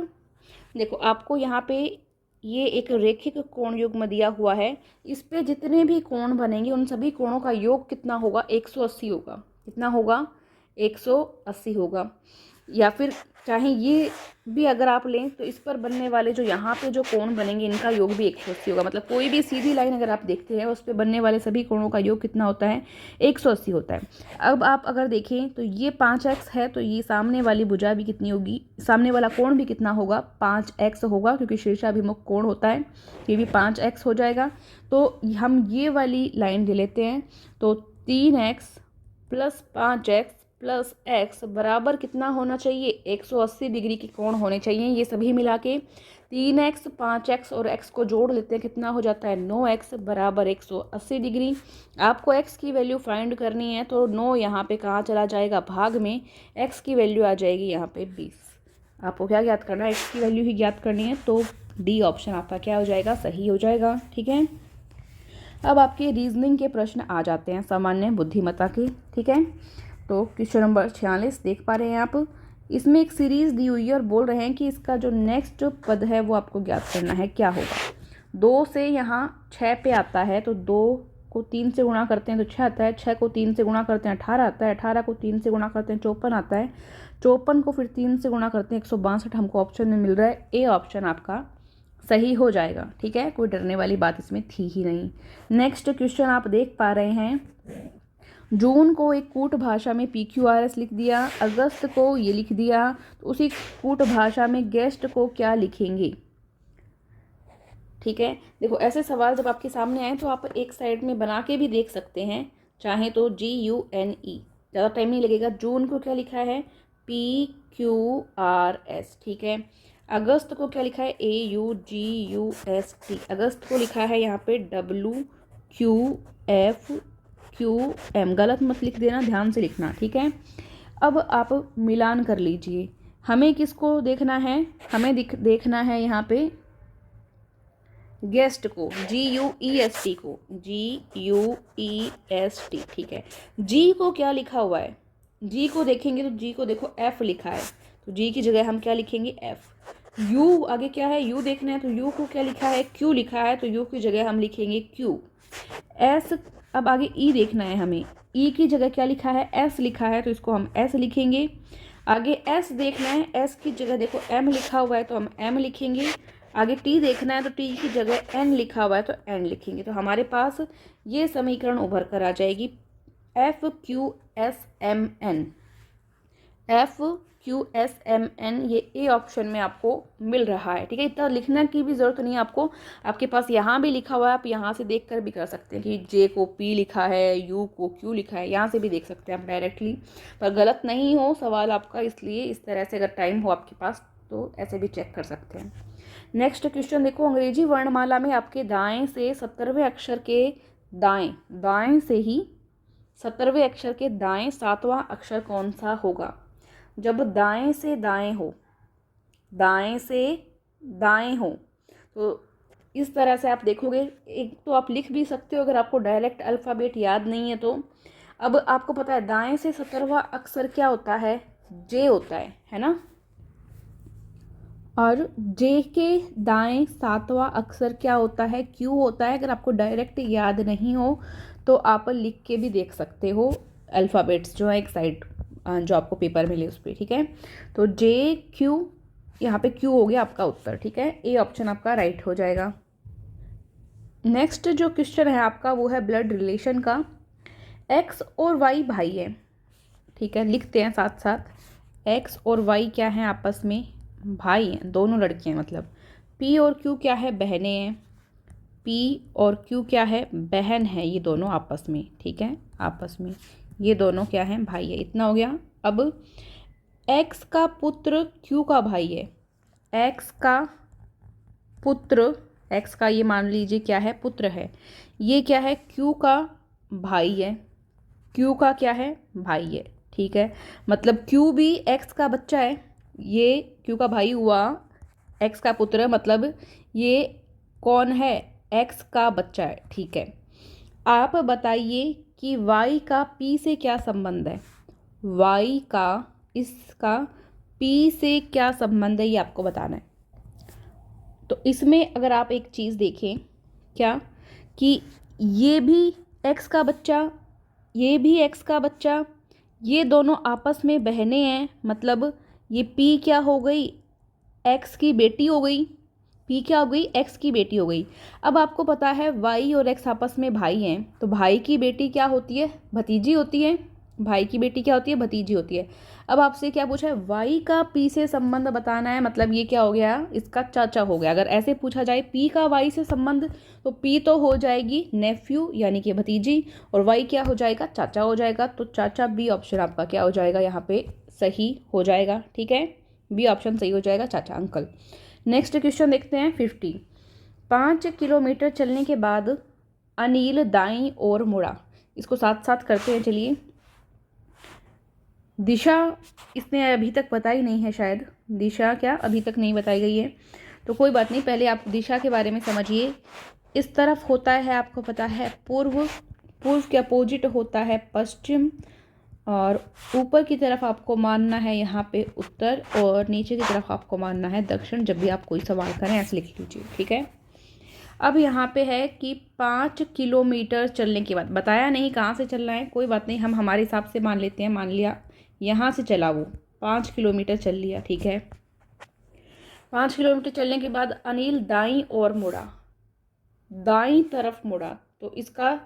देखो आपको यहाँ पे ये एक रेखिक कोण युग्म दिया हुआ है, इस पे जितने भी कोण बनेंगे उन सभी कोणों का योग कितना होगा 180 होगा। कितना होगा 180 होगा। या फिर चाहे ये भी अगर आप लें तो इस पर बनने वाले जो यहाँ पे जो कोण बनेंगे इनका योग भी 180 होगा। मतलब कोई भी सीधी लाइन अगर आप देखते हैं उस पर बनने वाले सभी कोणों का योग कितना होता है 180 होता है। अब आप अगर देखें तो ये 5x है, तो ये सामने वाली भुजा भी कितनी होगी, सामने वाला कोण भी कितना होगा 5x होगा, क्योंकि शीर्षाभिमुख कोण होता है, ये भी 5x हो जाएगा। तो हम ये वाली लाइन ले लेते हैं, तो 3x plus 5x plus x बराबर कितना होना चाहिए 180 डिग्री के कोण होने चाहिए। ये सभी मिला के 3x 5x और x को जोड़ लेते हैं, कितना हो जाता है 9x बराबर 180 डिग्री। आपको x की वैल्यू फाइंड करनी है, तो 9 यहाँ पे कहाँ चला जाएगा भाग में, x की वैल्यू आ जाएगी यहाँ पे 20। आपको क्या ज्ञात करना है, x की वैल्यू ही ज्ञात करनी है। तो डी ऑप्शन आपका क्या हो जाएगा, सही हो जाएगा। ठीक है, अब आपके रीजनिंग के प्रश्न आ जाते हैं सामान्य बुद्धिमत्ता के। ठीक है, तो क्वेश्चन नंबर 46 देख पा रहे हैं आप। इसमें एक सीरीज दी हुई है और बोल रहे हैं कि इसका जो नेक्स्ट जो पद है वो आपको ज्ञात करना है, क्या होगा। 2 से यहाँ 6 पे आता है, तो 2 को 3 से गुणा करते हैं तो 6 आता है, 6 को 3 से गुणा करते हैं 18 आता है, 18 को 3 से गुणा करते हैं 54 आता है, 54 को फिर 3 से गुणा करते हैं 162 हमको ऑप्शन में मिल रहा है। ए ऑप्शन आपका सही हो जाएगा। ठीक है, कोई डरने वाली बात इसमें थी ही नहीं। नेक्स्ट क्वेश्चन आप देख पा रहे हैं, जून को एक कूट भाषा में PQRS लिख दिया, अगस्त को ये लिख दिया, तो उसी कूट भाषा में गेस्ट को क्या लिखेंगे। ठीक है, देखो ऐसे सवाल जब आपके सामने आए तो आप एक साइड में बना के भी देख सकते हैं, चाहे तो GUNE, ज़्यादा टाइम नहीं लगेगा। जून को क्या लिखा है PQRS। ठीक है, अगस्त को क्या लिखा है AUGUST, अगस्त को लिखा है यहाँ पे WQFQM, गलत मत लिख देना, ध्यान से लिखना। ठीक है, अब आप मिलान कर लीजिए, हमें किसको देखना है, हमें देखना है यहाँ पे गेस्ट को, GUEST को, GUEST। ठीक है, जी को क्या लिखा हुआ है, जी को देखेंगे तो जी को देखो F लिखा है, तो जी की जगह हम क्या लिखेंगे F। यू आगे क्या है, यू देखना है, तो यू को क्या लिखा है Q लिखा है, तो यू की जगह हम लिखेंगे Q। S, अब आगे E देखना है हमें, E की जगह क्या लिखा है S लिखा है, तो इसको हम S लिखेंगे। आगे S देखना है, S की जगह देखो M लिखा हुआ है, तो हम M लिखेंगे। आगे T देखना है, तो T की जगह N लिखा हुआ है, तो N लिखेंगे। तो हमारे पास ये समीकरण उभर कर आ जाएगी FQSMN, FQSMN, ये ए ऑप्शन में आपको मिल रहा है। ठीक है, इतना लिखने की भी ज़रूरत नहीं है आपको, आपके पास यहाँ भी लिखा हुआ है, आप यहाँ से देखकर भी कर सकते हैं कि जे को P लिखा है, यू को Q लिखा है, यहाँ से भी देख सकते हैं आप डायरेक्टली, पर गलत नहीं हो सवाल आपका, इसलिए इस तरह से अगर टाइम हो आपके पास तो ऐसे भी चेक कर सकते हैं। नेक्स्ट क्वेश्चन देखो, अंग्रेजी वर्णमाला में आपके दाएं से 17वें अक्षर के दाएं से ही 17वें अक्षर के दाएं 7वां अक्षर कौन सा होगा। जब दाएं से दाएं हो, दाएं से दाएं हो, तो इस तरह से आप देखोगे। एक तो आप लिख भी सकते हो अगर आपको डायरेक्ट अल्फ़ाबेट याद नहीं है तो। अब आपको पता है दाएं से 17वां अक्षर क्या होता है, जे होता है ना। और जे के दाएं सातवां अक्षर क्या होता है? क्यू होता है। अगर आपको डायरेक्ट याद नहीं हो तो आप लिख के भी देख सकते हो अल्फ़ाबेट्स जो है एक साइड जो आपको पेपर मिले उस पर, ठीक है। तो जे क्यू, यहाँ पे क्यू हो गया आपका उत्तर, ठीक है। ए ऑप्शन आपका राइट हो जाएगा। नेक्स्ट जो क्वेश्चन है आपका वो है ब्लड रिलेशन का। एक्स और वाई भाई है, ठीक है, लिखते हैं साथ साथ। एक्स और वाई क्या है? आपस में भाई हैं, दोनों लड़के हैं मतलब। पी और क्यू क्या है? बहनें हैं। पी और क्यू क्या है? बहन है, ये दोनों आपस में, ठीक है, आपस में ये दोनों क्या हैं? भाई है। इतना हो गया। अब एक्स का पुत्र क्यू का भाई है। एक्स का पुत्र, एक्स का ये मान लीजिए क्या है? पुत्र है। ये क्या है? क्यू का भाई है। क्यू का क्या है? भाई है, ठीक है। मतलब क्यू भी एक्स का बच्चा है, ये क्यू का भाई हुआ, एक्स का पुत्र, मतलब ये कौन है? एक्स का बच्चा है, ठीक है। आप बताइए कि वाई का पी से क्या संबंध है? वाई का इसका पी से क्या संबंध है, ये आपको बताना है। तो इसमें अगर आप एक चीज़ देखें, क्या कि ये भी एक्स का बच्चा, ये भी एक्स का बच्चा, ये दोनों आपस में बहनें हैं, मतलब ये पी क्या हो गई? एक्स की बेटी हो गई। पी क्या हो गई? एक्स की बेटी हो गई। अब आपको पता है वाई और एक्स आपस में भाई हैं, तो भाई की बेटी क्या होती है? भतीजी होती है। भाई की बेटी क्या होती है? भतीजी होती है। अब आपसे क्या पूछा है? वाई का पी से संबंध बताना है, मतलब ये क्या हो गया? इसका चाचा हो गया। अगर ऐसे पूछा जाए पी का वाई से संबंध, तो पी तो हो जाएगी नेफ्यू यानी कि भतीजी, और वाई क्या हो जाएगा? चाचा हो जाएगा। तो चाचा, बी ऑप्शन आपका क्या हो जाएगा? यहाँ पे सही हो जाएगा, ठीक है। बी ऑप्शन सही हो जाएगा, चाचा, अंकल। नेक्स्ट क्वेश्चन देखते हैं 50। 5 किलोमीटर चलने के बाद अनिल दाईं ओर मुड़ा। इसको साथ साथ करते हैं, चलिए। दिशा इसने अभी तक बताई नहीं है, शायद दिशा क्या अभी तक नहीं बताई गई है, तो कोई बात नहीं, पहले आप दिशा के बारे में समझिए। इस तरफ होता है, आपको पता है, पूर्व, पूर्व के अपोजिट होता है पश्चिम, और ऊपर की तरफ आपको मानना है यहाँ पे उत्तर, और नीचे की तरफ आपको मानना है दक्षिण। जब भी आप कोई सवाल करें ऐसे लिख लीजिए, ठीक है। अब यहाँ पे है कि 5 किलोमीटर चलने के बाद, बताया नहीं कहाँ से चलना है, कोई बात नहीं, हम हमारे हिसाब से मान लेते हैं। मान लिया यहाँ से चला, वो 5 किलोमीटर चल लिया, ठीक है। 5 किलोमीटर चलने के बाद अनिल दाईं ओर मुड़ा, दाईं तरफ मुड़ा, तो इसका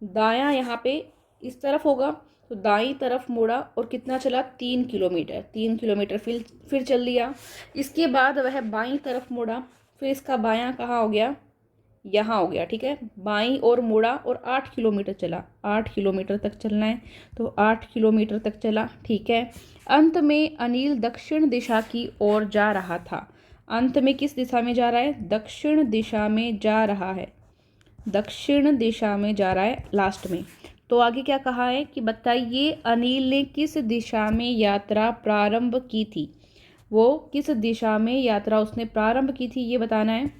दायां यहाँ पे इस तरफ होगा, तो दाईं तरफ मुड़ा और कितना चला? 3 किलोमीटर। 3 किलोमीटर फिर चल लिया। इसके बाद वह बाईं तरफ मुड़ा, फिर इसका बायां कहाँ हो गया? यहाँ हो गया, ठीक है। बाईं ओर मुड़ा और 8 किलोमीटर चला। 8 किलोमीटर तक चलना है, तो 8 किलोमीटर तक चला, ठीक है। अंत में अनिल दक्षिण दिशा की ओर जा रहा था। अंत में किस दिशा में जा रहा है? दक्षिण दिशा में जा रहा है। दक्षिण दिशा में जा रहा है लास्ट में। तो आगे क्या कहा है कि बताइए अनिल ने किस दिशा में यात्रा प्रारंभ की थी? वो किस दिशा में यात्रा उसने प्रारंभ की थी, ये बताना है।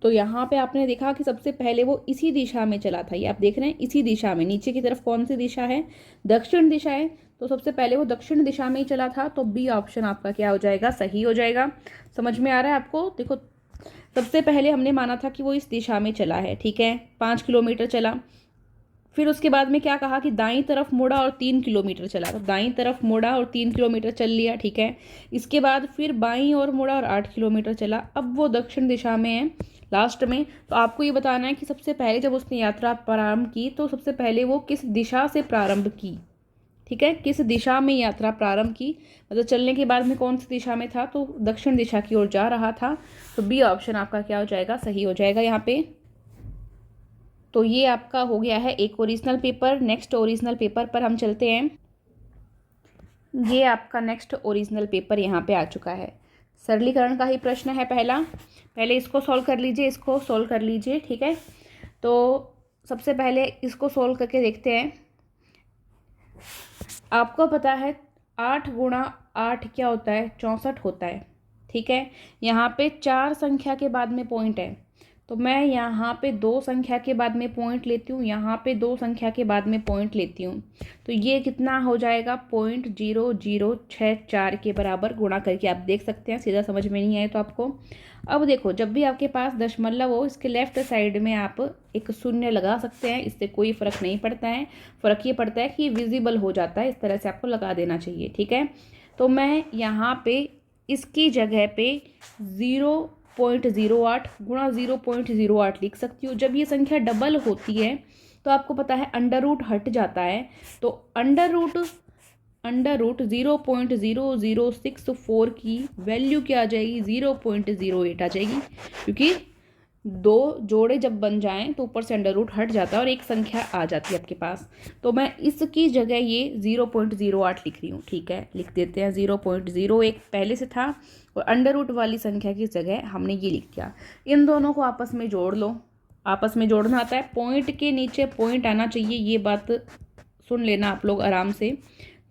तो यहाँ पे आपने देखा कि सबसे पहले वो इसी दिशा में चला था, ये आप देख रहे हैं, इसी दिशा में। नीचे की तरफ कौन सी दिशा है? दक्षिण दिशा है, तो सबसे पहले वो दक्षिण दिशा में ही चला था, तो बी ऑप्शन आपका क्या हो जाएगा? सही हो जाएगा। समझ में आ रहा है आपको? देखो, सबसे पहले हमने माना था कि वो इस दिशा में चला है, ठीक है, 5 किलोमीटर चला। फिर उसके बाद में क्या कहा कि दाईं तरफ मुड़ा और 3 किलोमीटर चला, तो दाईं तरफ मुड़ा और 3 किलोमीटर चल लिया, ठीक है। इसके बाद फिर बाईं ओर मुड़ा और 8 किलोमीटर चला। अब वो दक्षिण दिशा में है लास्ट में। तो आपको ये बताना है कि सबसे पहले जब उसने यात्रा प्रारंभ की, तो सबसे पहले वो किस दिशा से प्रारंभ की, ठीक है, किस दिशा में यात्रा प्रारंभ की, मतलब चलने के बाद में कौन सी दिशा में था? तो दक्षिण दिशा की ओर जा रहा था। तो बी ऑप्शन आपका क्या हो जाएगा? सही हो जाएगा यहाँ पे। तो ये आपका हो गया है एक original paper. Next original paper पर हम चलते हैं। ये आपका नेक्स्ट ओरिजिनल पेपर यहाँ पे आ चुका है। सरलीकरण का ही प्रश्न है पहला, पहले इसको सॉल्व कर लीजिए, इसको सॉल्व कर लीजिए, ठीक है। तो सबसे पहले इसको सॉल्व करके देखते हैं। आपको पता है 8 × 8 क्या होता है? 64 होता है, ठीक है। यहाँ पे 4 संख्या के बाद में पॉइंट है, तो मैं यहाँ पे 2 संख्या के बाद में पॉइंट लेती हूँ, यहाँ पे 2 संख्या के बाद में पॉइंट लेती हूँ। तो ये कितना हो जाएगा 0.0064 के बराबर गुणा करके आप देख सकते हैं। सीधा समझ में नहीं आए तो आपको। अब देखो, जब भी आपके पास दशमलव हो, इसके लेफ्ट साइड में आप एक शून्य लगा सकते हैं। इससे कोई फ़र्क नहीं पड़ता है। फ़र्क ये पड़ता है कि विजिबल हो जाता है, इस तरह से आपको लगा देना चाहिए। ठीक है, तो मैं यहाँ पे इसकी जगह पे 0.08 गुणा 0.08 लिख सकती हूँ। जब ये संख्या डबल होती है तो आपको पता है अंडर रूट हट जाता है। तो अंडर रूट 0.0064 की वैल्यू क्या आ जाएगी, 0.08 आ जाएगी। क्योंकि 2 जोड़े जब बन जाएं तो ऊपर से अंडर रूट हट जाता है और एक संख्या आ जाती है आपके पास। तो मैं इसकी जगह ये 0.08 लिख रही हूँ। ठीक है, लिख देते हैं। 0.01 पहले से था और अंडर रूट वाली संख्या की जगह हमने ये लिख दिया। इन दोनों को आपस में जोड़ लो। आपस में जोड़ना आता है, पॉइंट के नीचे पॉइंट आना चाहिए। ये बात सुन लेना आप लोग आराम से।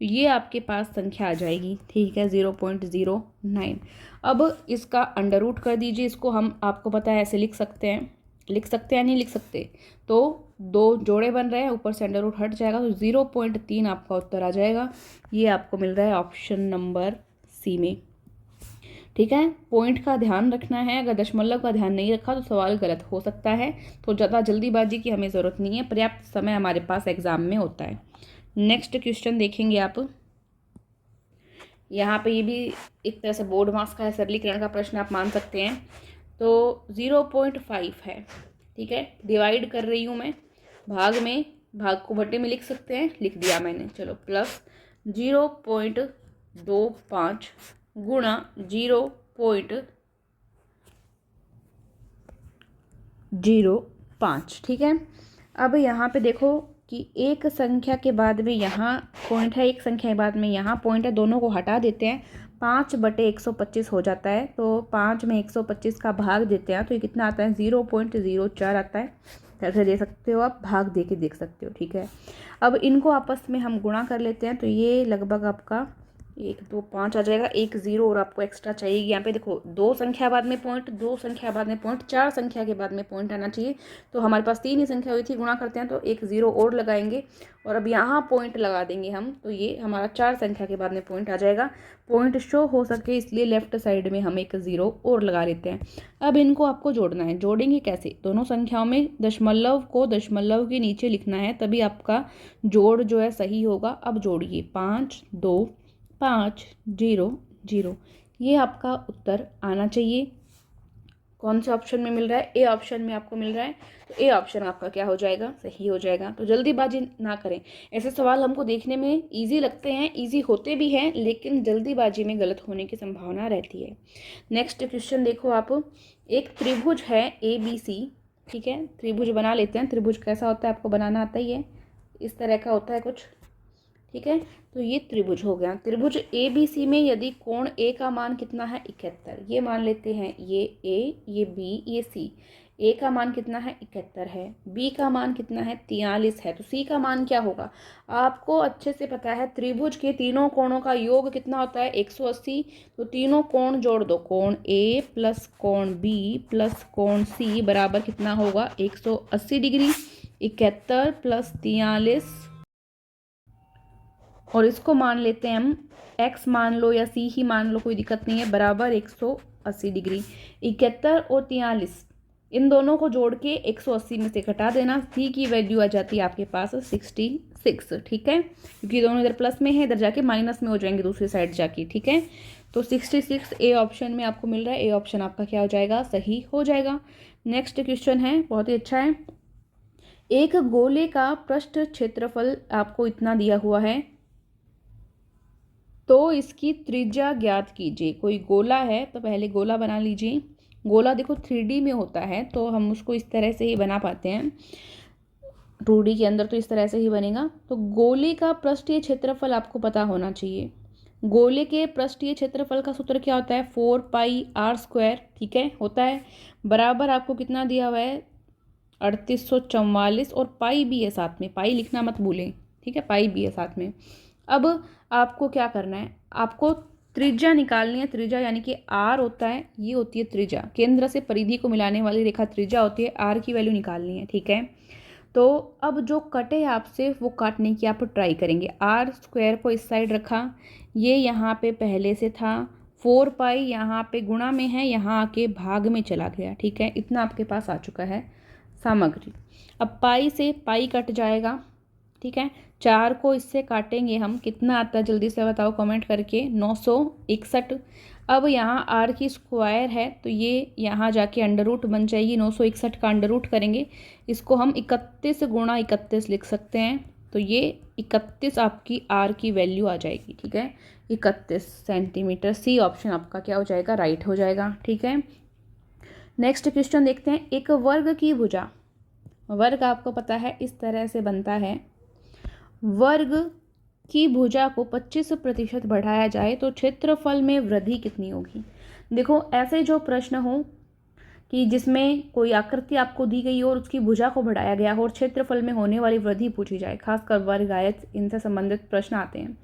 ये आपके पास संख्या आ जाएगी। ठीक है, 0.09। अब इसका अंडर रूट कर दीजिए। इसको हम, आपको पता है, ऐसे लिख सकते हैं या नहीं लिख सकते। तो 2 जोड़े बन रहे हैं, ऊपर से अंडर रूट हट जाएगा तो 0.3 आपका उत्तर आ जाएगा। ये आपको मिल रहा है ऑप्शन नंबर सी में। ठीक है, पॉइंट का ध्यान रखना है। अगर दशमलव का ध्यान नहीं रखा तो सवाल गलत हो सकता है। तो ज़्यादा जल्दीबाजी की हमें ज़रूरत नहीं है, पर्याप्त समय हमारे पास एग्जाम में होता है। नेक्स्ट क्वेश्चन देखेंगे आप। यहाँ पे ये भी एक तरह से बोर्ड मार्क्स का है, सरलीकरण का प्रश्न आप मान सकते हैं। तो 0.5 है। ठीक है, डिवाइड कर रही हूँ मैं भाग में, भाग को बटे में लिख सकते हैं, लिख दिया मैंने। चलो, प्लस 0.25 गुणा 0.05। ठीक है, अब यहाँ पे देखो कि एक संख्या के बाद में यहाँ पॉइंट है, एक संख्या के बाद में यहाँ पॉइंट है, दोनों को हटा देते हैं। 5/125 हो जाता है। तो 5 में 125 का भाग देते हैं तो ये कितना आता है, 0.04 आता है। ऐसे दे सकते हो आप, भाग दे के देख सकते हो। ठीक है, अब इनको आपस में हम गुणा कर लेते हैं। तो ये लगभग आपका 1 2 5 आ जाएगा। 1 0 और आपको एक्स्ट्रा चाहिए। यहाँ पे देखो, 2 संख्या बाद में पॉइंट, 2 संख्या बाद में पॉइंट, 4 संख्या के बाद में पॉइंट आना चाहिए। तो हमारे पास 3 ही संख्या हुई थी, गुणा करते हैं तो 1 0 और लगाएंगे और अब यहाँ पॉइंट लगा देंगे हम। तो ये हमारा 4 संख्या के बाद में पॉइंट आ जाएगा। पॉइंट शो हो सके इसलिए लेफ्ट साइड में हम 1 0 और लगा लेते हैं। अब इनको आपको जोड़ना है। जोड़ेंगे कैसे, दोनों संख्याओं में दशमलव को दशमलव के नीचे लिखना है, तभी आपका जोड़ जो है सही होगा। अब जोड़िए, 5 2 5 0 0। ये आपका उत्तर आना चाहिए। कौन से ऑप्शन में मिल रहा है, ए ऑप्शन में आपको मिल रहा है। तो ए ऑप्शन आपका क्या हो जाएगा, सही हो जाएगा। तो जल्दीबाजी ना करें। ऐसे सवाल हमको देखने में इजी लगते हैं, इजी होते भी हैं, लेकिन जल्दीबाजी में गलत होने की संभावना रहती है। नेक्स्ट क्वेश्चन देखो आप। एक त्रिभुज है ABC। ठीक है, त्रिभुज बना लेते हैं। त्रिभुज कैसा होता है आपको बनाना आता ही है, इस तरह का होता है कुछ। ठीक है, तो ये त्रिभुज हो गया। त्रिभुज ABC में यदि कोण A का मान कितना है, 71, ये मान लेते हैं। ये A, ये B, ये C। A का मान कितना है, 71 है। B का मान कितना है, 43 है। तो C का मान क्या होगा, आपको अच्छे से पता है। त्रिभुज के तीनों कोणों का योग कितना होता है, 180। तो तीनों कोण जोड़ दो, कोण A प्लस कोण B प्लस कोण C बराबर कितना होगा, 180 डिग्री। 71 प्लस 43, और इसको मान लेते हैं हम, x मान लो या c ही मान लो, कोई दिक्कत नहीं है, बराबर 180 डिग्री। 71 और 43 इन दोनों को जोड़ के 180 में से घटा देना। c की वैल्यू आ जाती है आपके पास 66। ठीक है, क्योंकि दोनों इधर प्लस में है, इधर जाके माइनस में हो जाएंगे दूसरी साइड जाके। ठीक है, तो 66 ए ऑप्शन में आपको मिल रहा है। ए ऑप्शन आपका क्या हो जाएगा, सही हो जाएगा। नेक्स्ट क्वेश्चन है, बहुत ही अच्छा है। एक गोले का पृष्ठ क्षेत्रफल आपको इतना दिया हुआ है, तो इसकी त्रिज्या ज्ञात कीजिए। कोई गोला है तो पहले गोला बना लीजिए। गोला देखो 3D में होता है तो हम उसको इस तरह से ही बना पाते हैं। 2D के अंदर तो इस तरह से ही बनेगा। तो गोले का पृष्ठीय क्षेत्रफल आपको पता होना चाहिए। गोले के पृष्ठीय क्षेत्रफल का सूत्र क्या होता है, 4πr²। ठीक है, होता है। बराबर आपको कितना दिया हुआ है, 3844, और पाई भी है साथ में, पाई लिखना मत भूलें। ठीक है, पाई भी है साथ में। अब आपको क्या करना है, आपको त्रिज्या निकालनी है। त्रिज्या यानी कि आर होता है, ये होती है त्रिज्या, केंद्र से परिधि को मिलाने वाली रेखा त्रिज्या होती है। आर की वैल्यू निकालनी है, ठीक है। तो अब जो कटे आपसे वो काटने की आप ट्राई करेंगे। आर स्क्वायर को इस साइड रखा, ये यहाँ पे पहले से था, 4 पाई यहाँ पे गुणा में है, यहाँ आके भाग में चला गया, ठीक है। इतना आपके पास आ चुका है सामग्री। अब पाई से पाई कट जाएगा, ठीक है। 4 को इससे काटेंगे हम, कितना आता है जल्दी से बताओ कमेंट करके, 961। अब यहाँ आर की स्क्वायर है तो ये यहाँ जाके अंडर रूट बन जाएगी, 961 का अंडर रूट करेंगे, इसको हम 31 गुणा 31 लिख सकते हैं। तो ये 31 आपकी आर की वैल्यू आ जाएगी, ठीक है, 31 सेंटीमीटर। सी ऑप्शन आपका क्या हो जाएगा, राइट हो जाएगा, ठीक है। नेक्स्ट क्वेश्चन देखते हैं। एक वर्ग की भुजा, वर्ग आपको पता है इस तरह से बनता है। वर्ग की भुजा को 25% बढ़ाया जाए तो क्षेत्रफल में वृद्धि कितनी होगी। देखो ऐसे जो प्रश्न हो कि जिसमें कोई आकृति आपको दी गई हो और उसकी भुजा को बढ़ाया गया हो और क्षेत्रफल में होने वाली वृद्धि पूछी जाए, खासकर वर्ग आयत इनसे संबंधित प्रश्न आते हैं,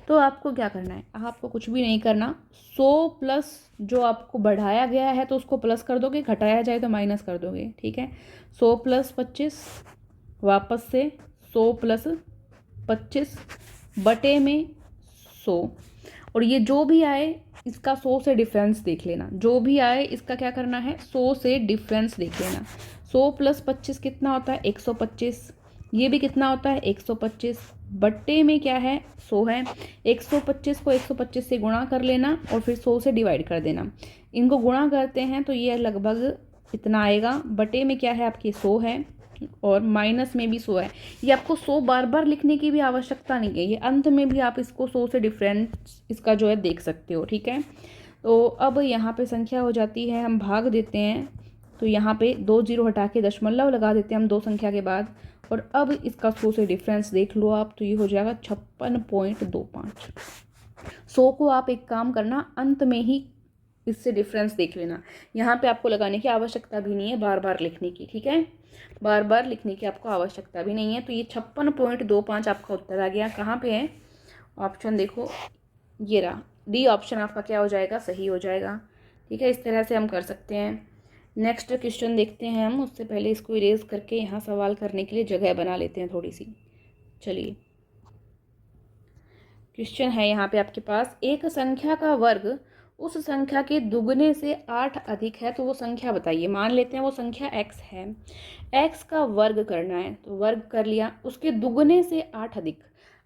तो आपको क्या करना है, आपको कुछ भी नहीं करना। 100 प्लस जो आपको बढ़ाया गया है तो उसको प्लस कर दोगे, घटाया जाए तो माइनस कर दोगे, ठीक है। 100 प्लस 25 वापस से 100 प्लस 25 बटे में 100, और ये जो भी आए इसका 100 से डिफरेंस देख लेना, जो भी आए इसका क्या करना है, 100 से डिफरेंस देख लेना। 100 प्लस 25 कितना होता है, 125, ये भी कितना होता है 125, बट्टे में क्या है 100 है। 125 को 125 से गुणा कर लेना और फिर 100 से डिवाइड कर देना। इनको गुणा करते हैं तो ये लगभग इतना आएगा, बटे में क्या है आपकी 100 है और माइनस में भी 100 है। ये आपको 100 बार बार लिखने की भी आवश्यकता नहीं है, ये अंत में भी आप इसको 100 से डिफरेंस इसका जो है देख सकते हो, ठीक है। तो अब यहाँ पे संख्या हो जाती है, हम भाग देते हैं, तो यहाँ पे 2 0 हटा के दशमलव लगा देते हैं हम 2 संख्या के बाद, और अब इसका 100 से डिफरेंस देख लो आप, तो ये हो जाएगा 56.25। 100 को आप एक काम करना, अंत में ही इससे डिफरेंस देख लेना, यहाँ पे आपको लगाने की आवश्यकता भी नहीं है बार बार लिखने की, ठीक है, बार बार लिखने की आपको आवश्यकता भी नहीं है। तो ये 56.25 आपका उत्तर आ गया। कहाँ पे है ऑप्शन, देखो ये रहा, डी ऑप्शन आपका क्या हो जाएगा, सही हो जाएगा, ठीक है। इस तरह से हम कर सकते हैं। नेक्स्ट क्वेश्चन देखते हैं हम, उससे पहले इसको इरेज करके यहाँ सवाल करने के लिए जगह बना लेते हैं थोड़ी सी। चलिए क्वेश्चन है यहाँ पे आपके पास, एक संख्या का वर्ग उस संख्या के दुगने से 8 अधिक है तो वो संख्या बताइए। मान लेते हैं वो संख्या x है, x का वर्ग करना है, तो वर्ग कर लिया, उसके दुगने से 8 अधिक,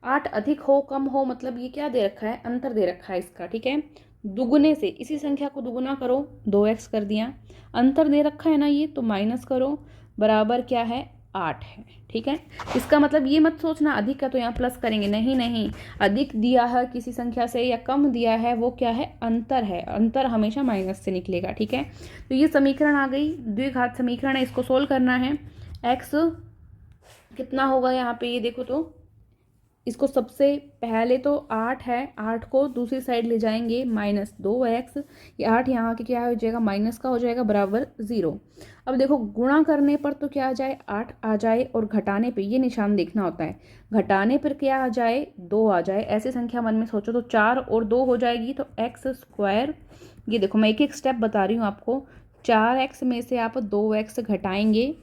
8 अधिक हो कम हो, मतलब ये क्या दे रखा है, अंतर दे रखा है इसका, ठीक है। दुगने से इसी संख्या को दुगुना करो, 2x कर दिया, अंतर दे रखा है ना ये, तो माइनस करो, बराबर क्या है 8 है, ठीक है। इसका मतलब ये मत सोचना अधिक है तो यहाँ प्लस करेंगे, नहीं नहीं, अधिक दिया है किसी संख्या से या कम दिया है वो क्या है, अंतर है, अंतर हमेशा माइनस से निकलेगा, ठीक है। तो ये समीकरण आ गई, द्विघात समीकरण है, इसको सोल्व करना है। x कितना होगा यहाँ पे, ये देखो तो इसको सबसे पहले तो 8 है, 8 को दूसरी साइड ले जाएंगे, माइनस 2x, ये 8 यहाँ के क्या हो जाएगा, माइनस का हो जाएगा, बराबर 0। अब देखो गुणा करने पर तो क्या आ जाए, 8 आ जाए, और घटाने पे ये निशान देखना होता है, घटाने पर क्या आ जाए, 2 आ जाए। ऐसे संख्या मन में सोचो तो 4 और 2 हो जाएगी, तो एक्स स्क्वायर, ये देखो मैं एक एक स्टेप बता रही हूँ आपको, 4x में से आप 2x घटाएंगे,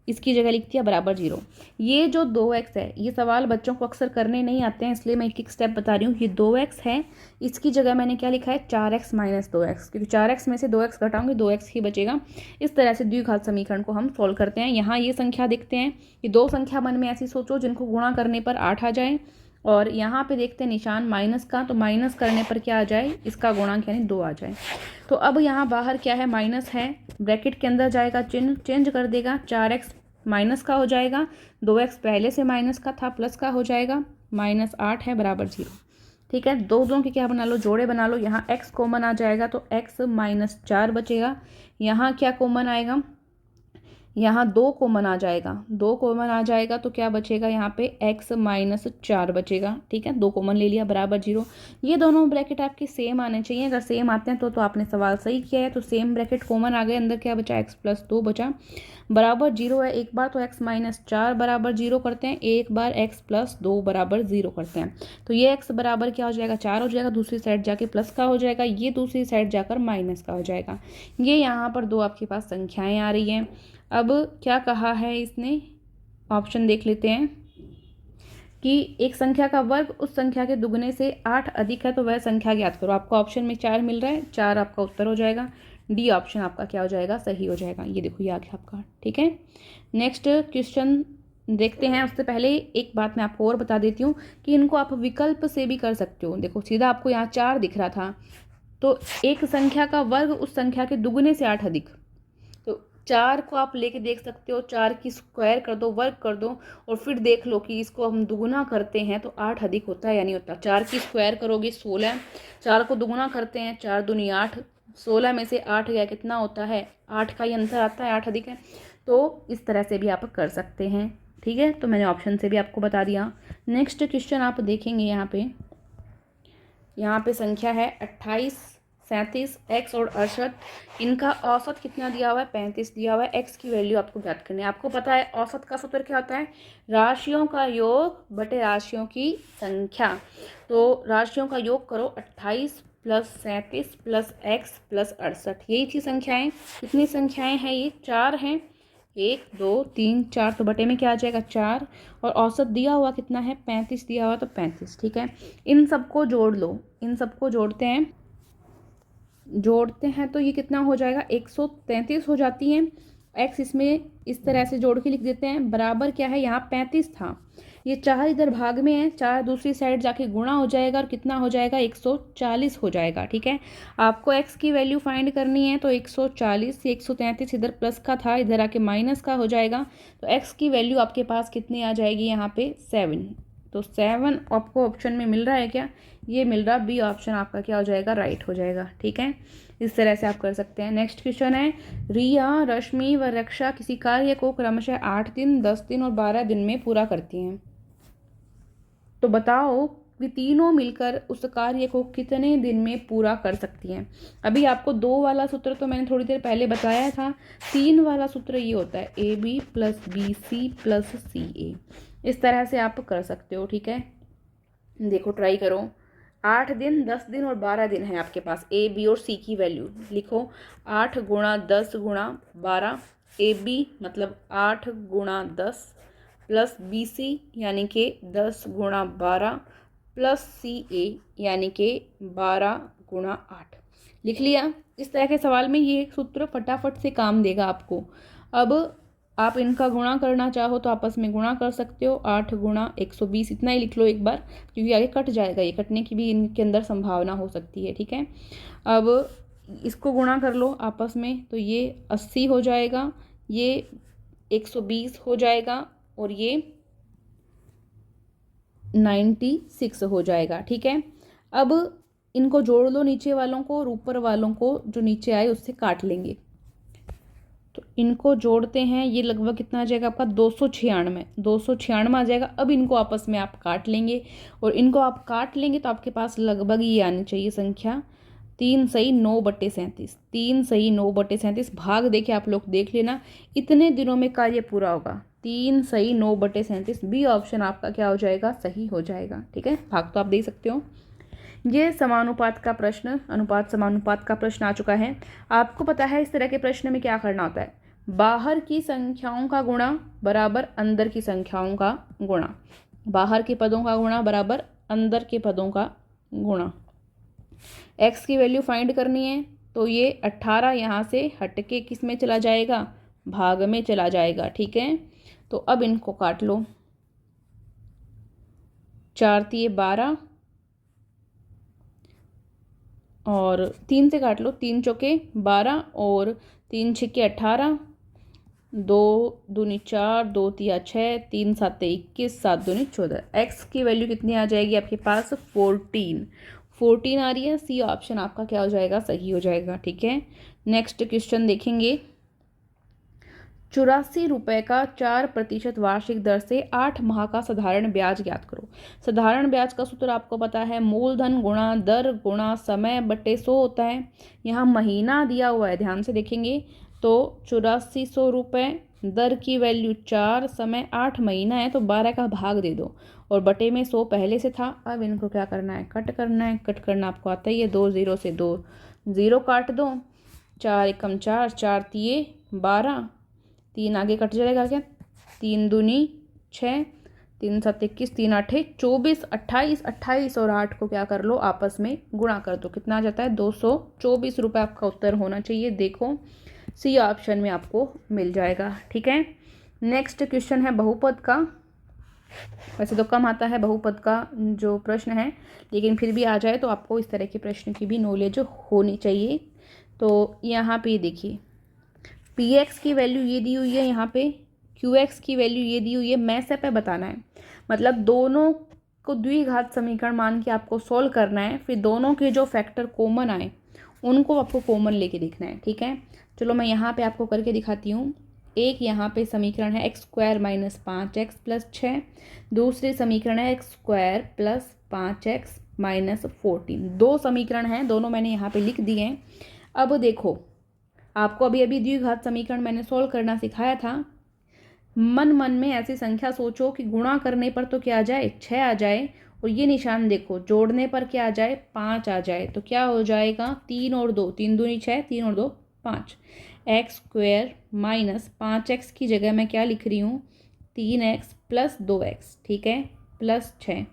इसकी जगह लिख दिया बराबर 0। ये जो 2x है, ये सवाल बच्चों को अक्सर करने नहीं आते हैं, इसलिए मैं एक एक स्टेप बता रही हूँ। ये 2x है, इसकी जगह मैंने क्या लिखा है, 4x माइनस 2x, क्योंकि 4x में से 2x घटाऊंगी 2x ही बचेगा। इस तरह से द्विघात समीकरण को हम सोल्व करते हैं। यहाँ ये संख्या देखते हैं, ये 2 संख्या मन में ऐसी सोचो जिनको गुणा करने पर 8 आ जाए, और यहाँ पे देखते हैं निशान माइनस का, तो माइनस करने पर क्या आ जाए, इसका गुणांक यानी 2 आ जाए। तो अब यहाँ बाहर क्या है, माइनस है, ब्रैकेट के अंदर जाएगा, चिन्ह चेंज कर देगा, 4x माइनस का हो जाएगा, 2x पहले से माइनस का था, प्लस का हो जाएगा, -8 है, बराबर 0, ठीक है। दो के क्या बना लो, जोड़े बना लो। यहाँ x कॉमन आ जाएगा तो x -4 बचेगा। यहाँ क्या कॉमन आएगा, यहाँ 2 कॉमन आ जाएगा, 2 कॉमन आ जाएगा तो क्या बचेगा यहाँ पे x-4 बचेगा। ठीक है, 2 कॉमन ले लिया बराबर 0। ये दोनों ब्रैकेट आपके सेम आने चाहिए, अगर सेम आते हैं तो आपने सवाल सही किया है। तो सेम ब्रैकेट कॉमन आ गए, अंदर क्या बचा x+2 बचा बराबर 0 है। एक बार तो x-4 बराबर 0 करते हैं, एक बार x+2 बराबर 0 करते हैं। तो ये x बराबर क्या हो जाएगा 4 हो जाएगा, दूसरी साइड जाके प्लस का हो जाएगा, ये दूसरी साइड जाकर माइनस का हो जाएगा। ये यहाँ पर 2 आपके पास संख्याएं आ रही हैं। अब क्या कहा है इसने, ऑप्शन देख लेते हैं कि एक संख्या का वर्ग उस संख्या के दुगने से 8 अधिक है तो वह संख्या ज्ञात करो। आपको ऑप्शन में 4 मिल रहा है, 4 आपका उत्तर हो जाएगा। डी ऑप्शन आपका क्या हो जाएगा, सही हो जाएगा। ये देखो ये आ गया आपका। ठीक है, नेक्स्ट क्वेश्चन देखते हैं। उससे पहले एक बात मैं आपको और बता देती हूँ कि इनको आप विकल्प से भी कर सकते हो। देखो सीधा आपको यहाँ 4 दिख रहा था, तो एक संख्या का वर्ग उस संख्या के दुगने से 8 अधिक, तो 4 को आप लेके देख सकते हो, 4 की स्क्वायर कर दो, वर्ग कर दो, और फिर देख लो कि इसको हम दुगुना करते हैं तो 8 अधिक होता है या नहीं होता। 4 की स्क्वायर करोगे 16, 4 को दुगुना करते हैं 4 दूनी 8, 16 में से 8 गया कितना होता है 8 का ही अंतर आता है, 8 अधिक है। तो इस तरह से भी आप कर सकते हैं। ठीक है, तो मैंने ऑप्शन से भी आपको बता दिया। नेक्स्ट क्वेश्चन आप देखेंगे यहाँ पे संख्या है 28, 37, x और 68। इनका औसत कितना दिया हुआ है 35 दिया हुआ है। x की वैल्यू आपको ज्ञात करनी है। आपको पता है औसत का सूत्र क्या होता है, राशियों का योग बटे राशियों की संख्या। तो राशियों का योग करो 28 + 37 + x + 68, यही थी संख्याएं। कितनी संख्याएं हैं ये, 4 हैं, 1 2 3 4, तो बटे में क्या आ जाएगा 4, और औसत दिया हुआ कितना है 35 दिया हुआ, तो 35। ठीक है, इन सबको जोड़ लो, इन सबको जोड़ते हैं तो ये कितना हो जाएगा 133 हो जाती है। x इसमें इस तरह से जोड़ के लिख देते हैं, बराबर क्या है यहाँ 35 था, ये 4 इधर भाग में है, 4 दूसरी साइड जाके गुणा हो जाएगा और कितना हो जाएगा 140 हो जाएगा। ठीक है, आपको x की वैल्यू फाइंड करनी है तो 140, 133 इधर प्लस का था, इधर आके माइनस का हो जाएगा। तो x की वैल्यू आपके पास कितनी आ जाएगी यहाँ पे 7। तो 7 आपको ऑप्शन में मिल रहा है क्या, ये मिल रहा, बी ऑप्शन आपका क्या हो जाएगा, राइट हो जाएगा। ठीक है, इस तरह से आप कर सकते हैं। नेक्स्ट क्वेश्चन है, रिया, रश्मि व रक्षा किसी कार्य को क्रमशः 8 दिन, 10 दिन और 12 दिन में पूरा करती हैं। तो बताओ कि तीनों मिलकर उस कार्य को कितने दिन में पूरा कर सकती हैं। अभी आपको 2 वाला सूत्र तो मैंने थोड़ी देर पहले बताया था, 3 वाला सूत्र ये होता है AB + BC + CA। इस तरह से आप कर सकते हो। ठीक है, देखो ट्राई करो। 8 दिन, 10 दिन और 12 दिन है आपके पास। A, B और C की वैल्यू लिखो, 8 × 10 × 12, AB मतलब 8 × 10 + BC यानी कि 10 × 12 + CA यानी कि 12 × 8। लिख लिया। इस तरह के सवाल में ये सूत्र फटाफट से काम देगा आपको। अब आप इनका गुणा करना चाहो तो आपस में गुणा कर सकते हो, 8 × 120 इतना ही लिख लो एक बार, क्योंकि आगे कट जाएगा, ये कटने की भी इनके अंदर संभावना हो सकती है। ठीक है, अब इसको गुणा कर लो आपस में, तो ये 80 हो जाएगा, ये 120 हो जाएगा और ये 96 हो जाएगा। ठीक है, अब इनको जोड़ लो नीचे वालों को और ऊपर वालों को जो नीचे आए उससे काट लेंगे। तो इनको जोड़ते हैं, ये लगभग कितना आ जाएगा आपका 296 आ जाएगा। अब इनको आपस में आप काट लेंगे और इनको आप काट लेंगे तो आपके पास लगभग ये आनी चाहिए संख्या 3 सही 9/37। 3 सही 9/37 भाग देके आप लोग देख लेना, इतने दिनों में कार्य पूरा होगा। 3 सही 9/37, बी ऑप्शन आपका क्या हो जाएगा, सही हो जाएगा। ठीक है, भाग तो आप देख सकते हो। ये समानुपात का प्रश्न, अनुपात समानुपात का प्रश्न आ चुका है। आपको पता है इस तरह के प्रश्न में क्या करना होता है, बाहर की संख्याओं का गुणा बराबर अंदर की संख्याओं का गुणा, बाहर के पदों का गुणा बराबर अंदर के पदों का गुणा। x की वैल्यू फाइंड करनी है तो ये 18 यहाँ से हट के किस में चला जाएगा, भाग में चला जाएगा। ठीक है, तो अब इनको काट लो, 4 × 12 और 3 से काट लो, 3 चौके 12 और 3 छक्के 18, 2 दूनी 4, 2 तिया 6, 3 7 21, 7 दूनी 14। x की वैल्यू कितनी आ जाएगी आपके पास 14 आ रही है। सी ऑप्शन आपका क्या हो जाएगा, सही हो जाएगा। ठीक है, नेक्स्ट क्वेश्चन देखेंगे। ₹84 का 4% वार्षिक दर से 8 माह का साधारण ब्याज ज्ञात करो। साधारण ब्याज का सूत्र आपको पता है, मूलधन गुणा दर गुणा समय बटे 100 होता है। यहाँ महीना दिया हुआ है, ध्यान से देखेंगे तो ₹8400, दर की वैल्यू 4, समय 8 महीना है तो 12 का भाग दे दो और बटे में 100 पहले से था। अब इनको क्या करना है, कट करना है। कट करना आपको आता ही है, 2 0 से 2 0 काट दो, 4 एकम 4, 4 तिये 12, 3 आगे कट जाएगा क्या, 3 दूनी 6, 3 7 21, 3 8 24, 28, 28 और 8 को क्या कर लो, आपस में गुणा कर दो। कितना आ जाता है, ₹224 आपका उत्तर होना चाहिए। देखो सी ऑप्शन में आपको मिल जाएगा। ठीक है, नेक्स्ट क्वेश्चन है बहुपद का। वैसे तो कम आता है बहुपद का जो प्रश्न है, लेकिन फिर भी आ जाए तो आपको इस तरह के प्रश्न की भी नॉलेज होनी चाहिए। तो यहाँ पे देखिए, पी एक्स की वैल्यू ये दी हुई है, यहाँ पे क्यू एक्स की वैल्यू ये दी हुई है। मैं से पे बताना है, मतलब दोनों को द्विघात समीकरण मान के आपको सोल्व करना है। फिर दोनों के जो फैक्टर कॉमन आए उनको आपको कॉमन लेके देखना है। ठीक है, चलो मैं यहाँ पे आपको करके दिखाती हूँ। एक यहाँ पे समीकरण है x² - 5x + 6, दूसरे समीकरण है x² + 5x - 14। दो समीकरण हैं, दोनों मैंने यहाँ पे लिख दिए हैं। अब देखो, आपको अभी अभी द्विघात समीकरण मैंने सोल्व करना सिखाया था। मन मन में ऐसी संख्या सोचो कि गुणा करने पर तो क्या आ जाए, 6 आ जाए, और ये निशान देखो जोड़ने पर क्या आ जाए, 5 आ जाए। तो क्या हो जाएगा, 3 और 2, 3 दूनी 6, 3 और 2 5। x² - 5x की जगह मैं क्या लिख रही हूँ, 3x + 2x। ठीक है, +6।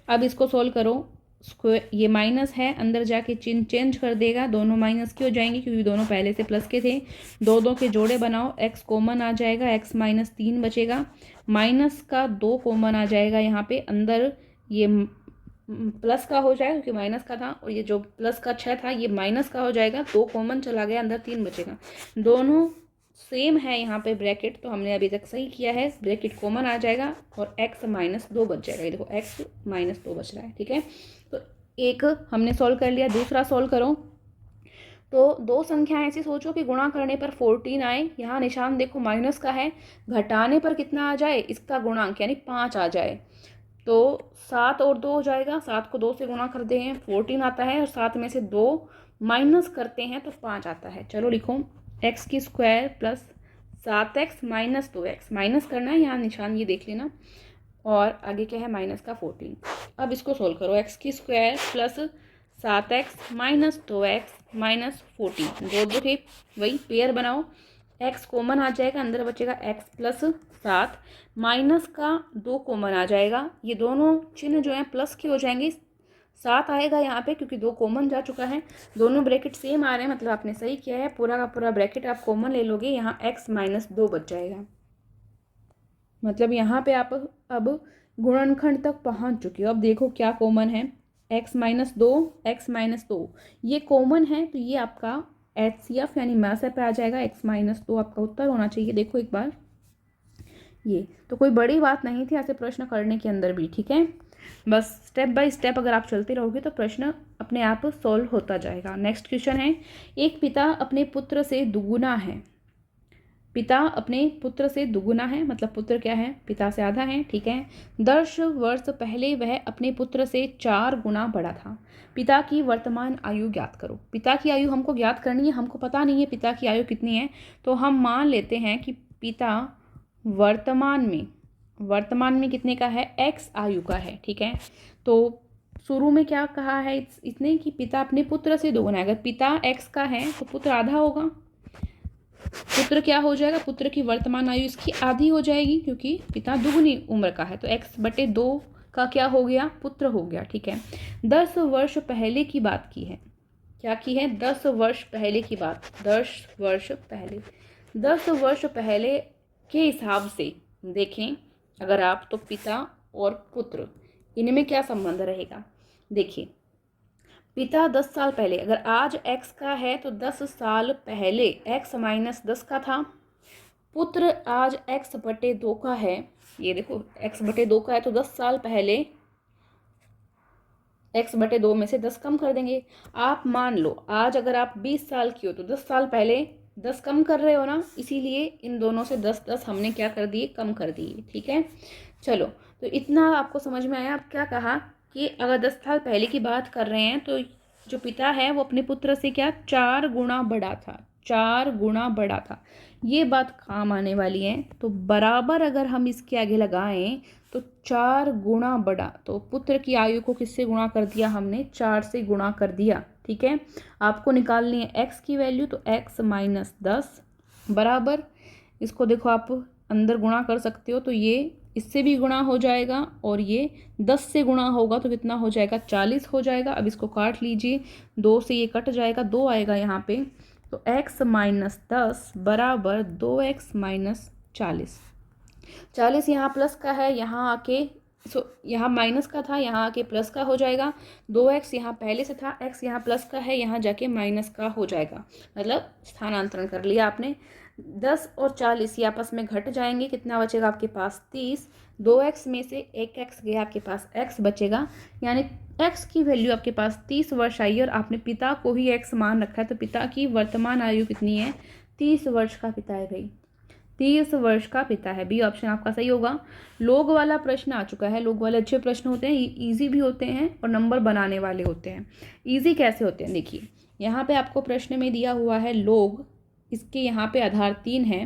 अब इसको सोल्व करो, स्क्वायर ये माइनस है, अंदर जाके चिन्ह चेंज कर देगा, दोनों माइनस के हो जाएंगे क्योंकि दोनों पहले से प्लस के थे। दो दो के जोड़े बनाओ, x कॉमन आ जाएगा, x - 3 बचेगा, माइनस का 2 कॉमन आ जाएगा। यहाँ पे अंदर ये प्लस का हो जाएगा क्योंकि माइनस का था, और ये जो प्लस का 6 था ये माइनस का हो जाएगा, 2 कॉमन चला गया, अंदर 3 बचेगा। दोनों सेम है यहाँ पे ब्रैकेट, तो हमने अभी तक सही किया है। ब्रैकेट कॉमन आ जाएगा और x - 2 बच जाएगा। ये देखो x - 2 बच रहा है। ठीक है, तो एक हमने सॉल्व कर लिया, दूसरा सॉल्व करो। तो दो संख्याएं ऐसी सोचो कि गुणा करने पर 14 आए, यहाँ निशान देखो माइनस का है, घटाने पर कितना आ जाए, इसका गुणांक यानी 5 आ जाए। तो 7 और 2 हो जाएगा, 7 को 2 से गुणा करते हैं 14 आता है, और 7 में से 2 माइनस करते हैं तो 5 आता है। चलो लिखो, x² + 7x - 2x, माइनस करना है, यहाँ निशान ये देख लेना, और आगे क्या है, माइनस का 14। अब इसको सोल्व करो, x² + 7x - 2x - 14, दो दो के वही पेयर बनाओ, x कॉमन आ जाएगा, अंदर बचेगा x + 7, माइनस का 2 कॉमन आ जाएगा, ये दोनों चिन्ह जो हैं प्लस के हो जाएंगे, 7 आएगा यहाँ पे क्योंकि 2 कॉमन जा चुका है। दोनों ब्रैकेट सेम आ रहे हैं, मतलब आपने सही किया है, पूरा का पूरा ब्रैकेट आप कॉमन ले लोगे, यहाँ x - 2 बच जाएगा। मतलब यहाँ पे आप अब गुणनखंड तक पहुँच चुके हो। अब देखो क्या कॉमन है, x - 2, x - 2 ये कॉमन है, तो ये आपका HCF यानी मैसे पे आ जाएगा। x - 2 आपका उत्तर होना चाहिए। देखो एक बार, ये तो कोई बड़ी बात नहीं थी ऐसे प्रश्न करने के अंदर भी। ठीक है, बस स्टेप बाय स्टेप अगर आप चलते रहोगे तो प्रश्न अपने आप सॉल्व होता जाएगा। नेक्स्ट क्वेश्चन है, एक पिता अपने पुत्र से दुगुना है। पिता अपने पुत्र से दुगुना है, मतलब पुत्र क्या है, पिता से आधा है। ठीक है, 10 वर्ष पहले वह अपने पुत्र से 4 गुना बड़ा था। पिता की वर्तमान आयु ज्ञात करो। पिता की आयु हमको ज्ञात करनी है, हमको पता नहीं है पिता की आयु कितनी है, तो हम मान लेते हैं कि पिता वर्तमान में कितने का है, x आयु का है। ठीक है, तो शुरू में क्या कहा है इसने कि पिता अपने पुत्र से दोगुना है। अगर पिता x का है तो पुत्र आधा होगा, पुत्र क्या हो जाएगा, पुत्र की वर्तमान आयु इसकी आधी हो जाएगी क्योंकि पिता दुगुनी उम्र का है, तो x/2 का क्या हो गया, पुत्र हो गया। ठीक है, 10 वर्ष पहले की बात की है, क्या की है, 10 वर्ष पहले की बात, 10 वर्ष पहले के हिसाब से देखें अगर आप, तो पिता और पुत्र इनमें क्या संबंध रहेगा। देखिए, पिता 10 साल पहले, अगर आज x का है तो 10 साल पहले x - 10 का था। पुत्र आज x/2 का है, ये देखो x/2 का है, तो 10 साल पहले x/2 में से 10 कम कर देंगे। आप मान लो आज अगर आप 20 साल की हो तो 10 साल पहले 10 कम कर रहे हो ना, इसीलिए इन दोनों से 10-10 हमने क्या कर दिए, कम कर दिए। ठीक है, चलो तो इतना आपको समझ में आया। अब क्या कहा कि अगर 10 साल पहले की बात कर रहे हैं तो जो पिता है वो अपने पुत्र से क्या 4 गुना बड़ा था, 4 गुना बड़ा था। ये बात काम आने वाली है। तो बराबर अगर हम इसके आगे लगाएं तो 4 गुना बड़ा, तो पुत्र की आयु को किससे गुणा कर दिया हमने, 4 से गुणा कर दिया। ठीक है, आपको निकालनी है x की वैल्यू, तो x माइनस 10 बराबर, इसको देखो आप अंदर गुणा कर सकते हो, तो ये इससे भी गुणा हो जाएगा और ये 10 से गुणा होगा तो कितना हो जाएगा, 40 हो जाएगा। अब इसको काट लीजिए, 2 से ये कट जाएगा, 2 आएगा यहाँ पे, तो x माइनस 10 बराबर 2x माइनस 40। 40 यहाँ प्लस का है, यहाँ आके यहाँ माइनस का था, यहाँ आके प्लस का हो जाएगा। 2x यहाँ पहले से था, x यहाँ प्लस का है, यहाँ जाके माइनस का हो जाएगा, मतलब स्थानांतरण कर लिया आपने। 10 और 40 ये आपस में घट जाएंगे, कितना बचेगा आपके पास 30। 2x में से 1x गया, आपके पास x बचेगा, यानी x की वैल्यू आपके पास 30 वर्ष आई और आपने पिता को ही x मान रखा है। तो पिता की वर्तमान आयु कितनी है, 30 वर्ष का पिता है भाई, 30 वर्ष का पिता है। बी ऑप्शन आपका सही होगा। लोग वाला प्रश्न आ चुका है। लोग वाले अच्छे प्रश्न होते हैं, इजी भी होते हैं और नंबर बनाने वाले होते हैं। इजी कैसे होते हैं, देखिए यहाँ पे आपको प्रश्न में दिया हुआ है लोग, इसके यहाँ पे आधार 3 है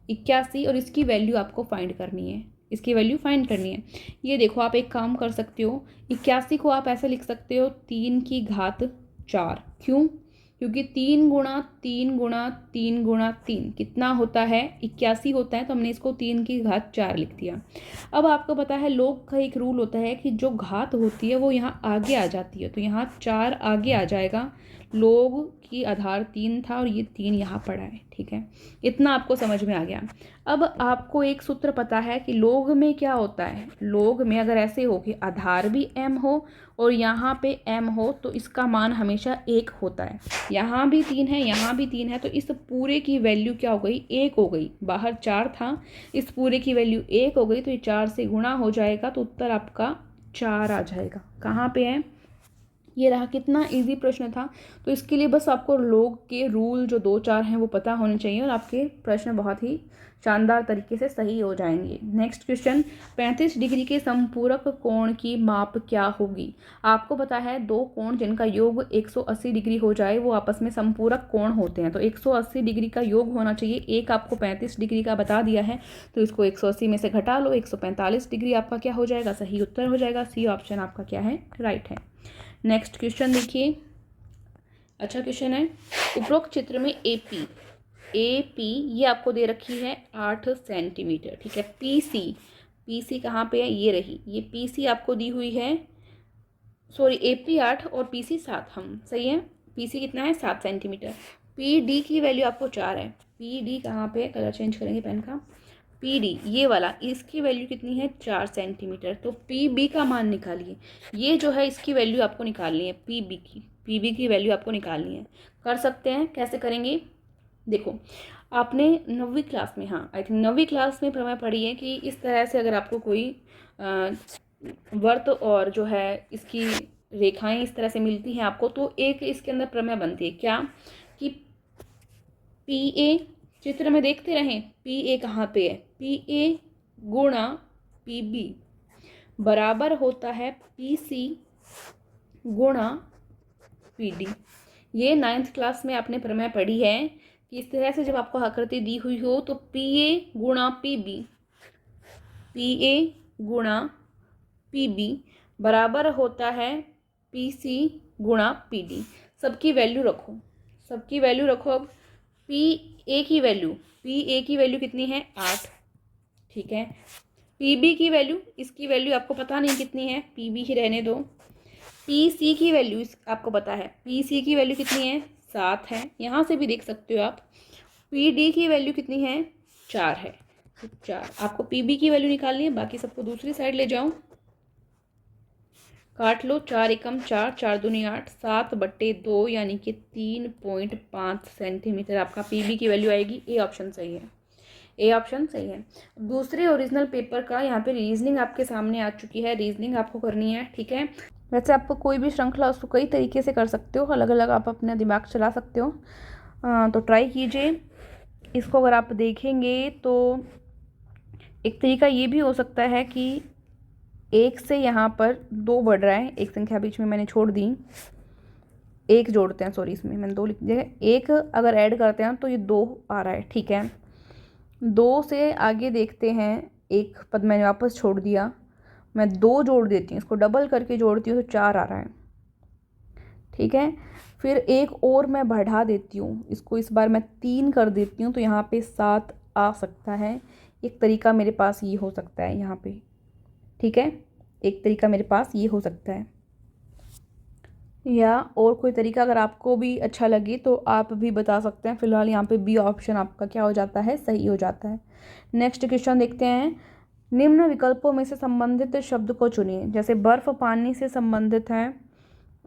81 और इसकी वैल्यू आपको फाइंड करनी है, इसकी वैल्यू फाइंड करनी है। ये देखो आप एक काम कर सकते हो, 81 को आप ऐसे लिख सकते हो 3 की घात 4। क्यों, क्योंकि 3 गुणा 3 गुणा 3 गुणा 3 कितना होता है, 81 होता है, तो हमने इसको 3 की घात 4 लिख दिया। अब आपको पता है लोग का एक रूल होता है कि जो घात होती है वो यहाँ आगे आ जाती है, तो यहाँ 4 आगे आ जाएगा। लोग की आधार 3 था और ये 3 यहाँ पड़ा है। ठीक है, इतना आपको समझ में आ गया। अब आपको एक सूत्र पता है कि लोग में क्या होता है, लोग में अगर ऐसे हो कि आधार भी m हो और यहाँ पे m हो तो इसका मान हमेशा 1 होता है। यहाँ भी 3 है, यहाँ भी 3 है, तो इस पूरे की वैल्यू क्या हो गई, 1 हो गई। बाहर 4 था, इस पूरे की वैल्यू 1 हो गई, तो ये 4 से गुणा हो जाएगा, तो उत्तर आपका 4 आ जाएगा। कहाँ पे है, ये रहा। कितना इजी प्रश्न था। तो इसके लिए बस आपको लोग के रूल जो 2-4 हैं वो पता होने चाहिए और आपके प्रश्न बहुत ही शानदार तरीके से सही हो जाएंगे। नेक्स्ट क्वेश्चन, 35 डिग्री के संपूरक कोण की माप क्या होगी। आपको पता है दो कोण जिनका योग 180 डिग्री हो जाए वो आपस में संपूरक कोण होते हैं, तो 180 डिग्री का योग होना चाहिए। एक आपको 35 डिग्री का बता दिया है, तो इसको 180 में से घटा लो, 145 डिग्री आपका क्या हो जाएगा, सही उत्तर हो जाएगा। सी ऑप्शन आपका क्या है, राइट है। नेक्स्ट क्वेश्चन देखिए, अच्छा क्वेश्चन है। उपरोक्त चित्र में एपी ये आपको दे रखी है 8 सेंटीमीटर। ठीक है, पीसी कहाँ पे है, ये रही, ये पीसी आपको दी हुई है, सॉरी एपी 8 और पीसी 7, हम सही है। पीसी कितना है, 7 सेंटीमीटर। पीडी की वैल्यू आपको 4 है। पीडी कहाँ पे, कलर चेंज करेंगे पेन का, पीडी ये वाला, इसकी वैल्यू कितनी है, 4 सेंटीमीटर। तो पीबी का मान निकालिए, ये जो है इसकी वैल्यू आपको निकालनी है, पीबी की वैल्यू आपको निकालनी है। कर सकते हैं, कैसे करेंगे, देखो आपने 9वीं क्लास में, हाँ आई थिंक 9वीं क्लास में प्रमेय पढ़ी है कि इस तरह से अगर आपको कोई वर्त और जो है इसकी रेखाएं इस तरह से मिलती हैं आपको, तो एक इसके अंदर प्रमेय बनती है क्या, कि पी ए, चित्र में देखते रहें, पी ए कहाँ पे है, पी ए गुणा पी बी बराबर होता है पी सी गुणा पी डी। ये 9th क्लास में आपने प्रमेय पढ़ी है कि इस तरह से जब आपको आकृति दी हुई हो तो पी ए गुणा पी ए गुणा पी बी बराबर होता है पी सी गुणा पी डी। सबकी वैल्यू रखो, सबकी वैल्यू रखो। अब पी ए की वैल्यू कितनी है, 8। ठीक है, पी बी की वैल्यू, इसकी वैल्यू आपको पता नहीं कितनी है, पी बी ही रहने दो। पी सी की वैल्यू आपको पता है, पी सी की वैल्यू कितनी है, 7 है, यहाँ से भी देख सकते हो आप। पी डी की वैल्यू कितनी है, 4 है, तो 4 आपको पी बी की वैल्यू निकालनी है। बाकी सबको दूसरी साइड ले जाओ, काट लो, 4 एकम 4, 4 दूनी 8, 7/2 यानी कि 3.5 सेंटीमीटर आपका पीबी की वैल्यू आएगी। ए ऑप्शन सही है, ए ऑप्शन सही है। दूसरे ओरिजिनल पेपर का यहाँ पे रीजनिंग आपके सामने आ चुकी है, रीजनिंग आपको करनी है। ठीक है, वैसे आपको कोई भी श्रृंखला उसको कई तरीके से कर सकते हो, अलग अलग आप अपना दिमाग चला सकते हो, तो ट्राई कीजिए। इसको अगर आप देखेंगे तो एक तरीका ये भी हो सकता है कि एक से यहाँ पर 2 बढ़ रहा है, एक संख्या बीच में मैंने छोड़ दी, एक जोड़ते हैं, सॉरी इसमें मैंने 2 लिख दिया है, एक अगर ऐड करते हैं तो ये 2 आ रहा है, ठीक है। 2 से आगे देखते हैं, एक पद मैंने वापस छोड़ दिया, मैं 2 जोड़ देती हूँ, इसको डबल करके जोड़ती हूँ तो 4 आ रहा है, ठीक है। फिर एक और मैं बढ़ा देती हूँ, इसको इस बार मैं 3 कर देती हूँ तो यहाँ पे 7 आ सकता है। एक तरीका मेरे पास ये हो सकता है यहाँ पे, ठीक है, एक तरीका मेरे पास ये हो सकता है। या और कोई तरीका अगर आपको भी अच्छा लगे तो आप भी बता सकते हैं। फिलहाल यहाँ पे बी ऑप्शन आपका क्या हो जाता है, सही हो जाता है। नेक्स्ट क्वेश्चन देखते हैं, निम्न विकल्पों में से संबंधित शब्द को चुनिए। जैसे बर्फ पानी से संबंधित है,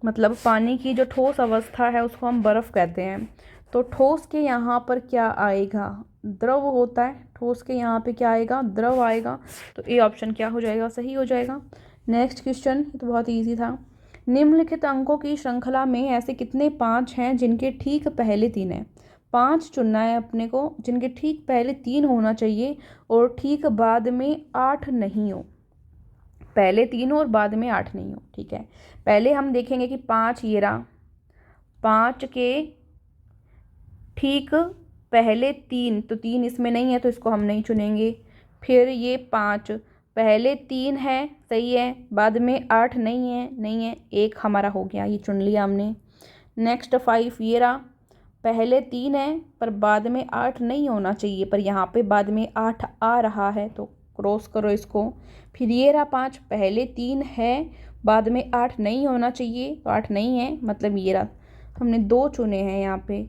मतलब पानी की जो ठोस अवस्था है उसको हम बर्फ़ कहते हैं, तो ठोस के यहाँ पर क्या आएगा, द्रव होता है, ठोस के यहाँ पे क्या आएगा, द्रव आएगा, तो ए ऑप्शन क्या हो जाएगा, सही हो जाएगा। नेक्स्ट क्वेश्चन तो बहुत ईजी था, निम्नलिखित अंकों की श्रृंखला में ऐसे कितने 5 हैं जिनके ठीक पहले 3 हैं। 5 चुनना है अपने को जिनके ठीक पहले 3 होना चाहिए और ठीक बाद में 8 नहीं हो, पहले 3 हो और बाद में 8 नहीं हो, ठीक है। पहले हम देखेंगे कि 5 ये रहा, 5 के ठीक पहले 3, तो 3 इसमें नहीं है तो इसको हम नहीं चुनेंगे। फिर ये 5 पहले 3 है, सही है, बाद में 8 नहीं है, नहीं है, एक हमारा हो गया, ये चुन लिया हमने। नेक्स्ट 5 ये रहा, पहले 3 है पर बाद में 8 नहीं होना चाहिए, पर यहाँ पे बाद में 8 आ रहा है तो क्रॉस करो इसको। फिर ये रहा 5, पहले 3 है, बाद में 8 नहीं होना चाहिए, तो 8 नहीं है, मतलब ये रहा, हमने 2 चुने हैं यहाँ पे,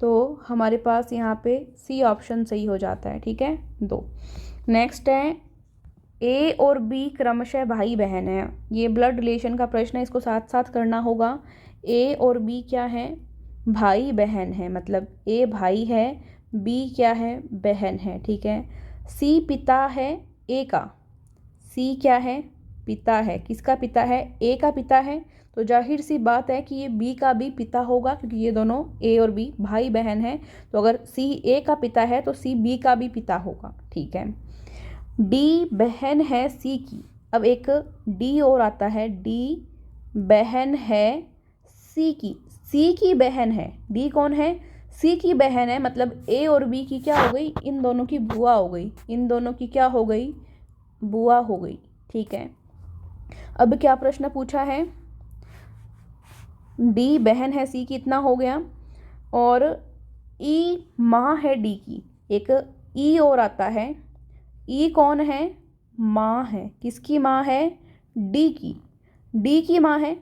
तो हमारे पास यहाँ पे सी ऑप्शन सही हो जाता है, ठीक है, 2। नेक्स्ट है, ए और बी क्रमशः भाई बहन है, ये ब्लड रिलेशन का प्रश्न है, इसको साथ साथ करना होगा। ए और बी क्या है, भाई बहन है, मतलब ए भाई है, बी क्या है, बहन है, ठीक है। सी पिता है ए का, सी क्या है, पिता है, किसका पिता है, ए का पिता है, तो जाहिर सी बात है कि ये बी का भी पिता होगा क्योंकि ये दोनों ए और बी भाई बहन है, तो अगर सी ए का पिता है तो सी बी का भी पिता होगा, ठीक है। डी बहन है सी की, अब एक डी और आता है, डी बहन है सी की बहन है, डी कौन है, सी की बहन है, मतलब ए और बी की क्या हो गई, इन दोनों की बुआ हो गई, इन दोनों की क्या हो गई, बुआ हो गई, ठीक है। अब क्या प्रश्न पूछा है, डी बहन है सी की, इतना हो गया, और ई माँ है डी की, एक ई और आता है, ई कौन है, माँ है, किसकी माँ है, डी की माँ है,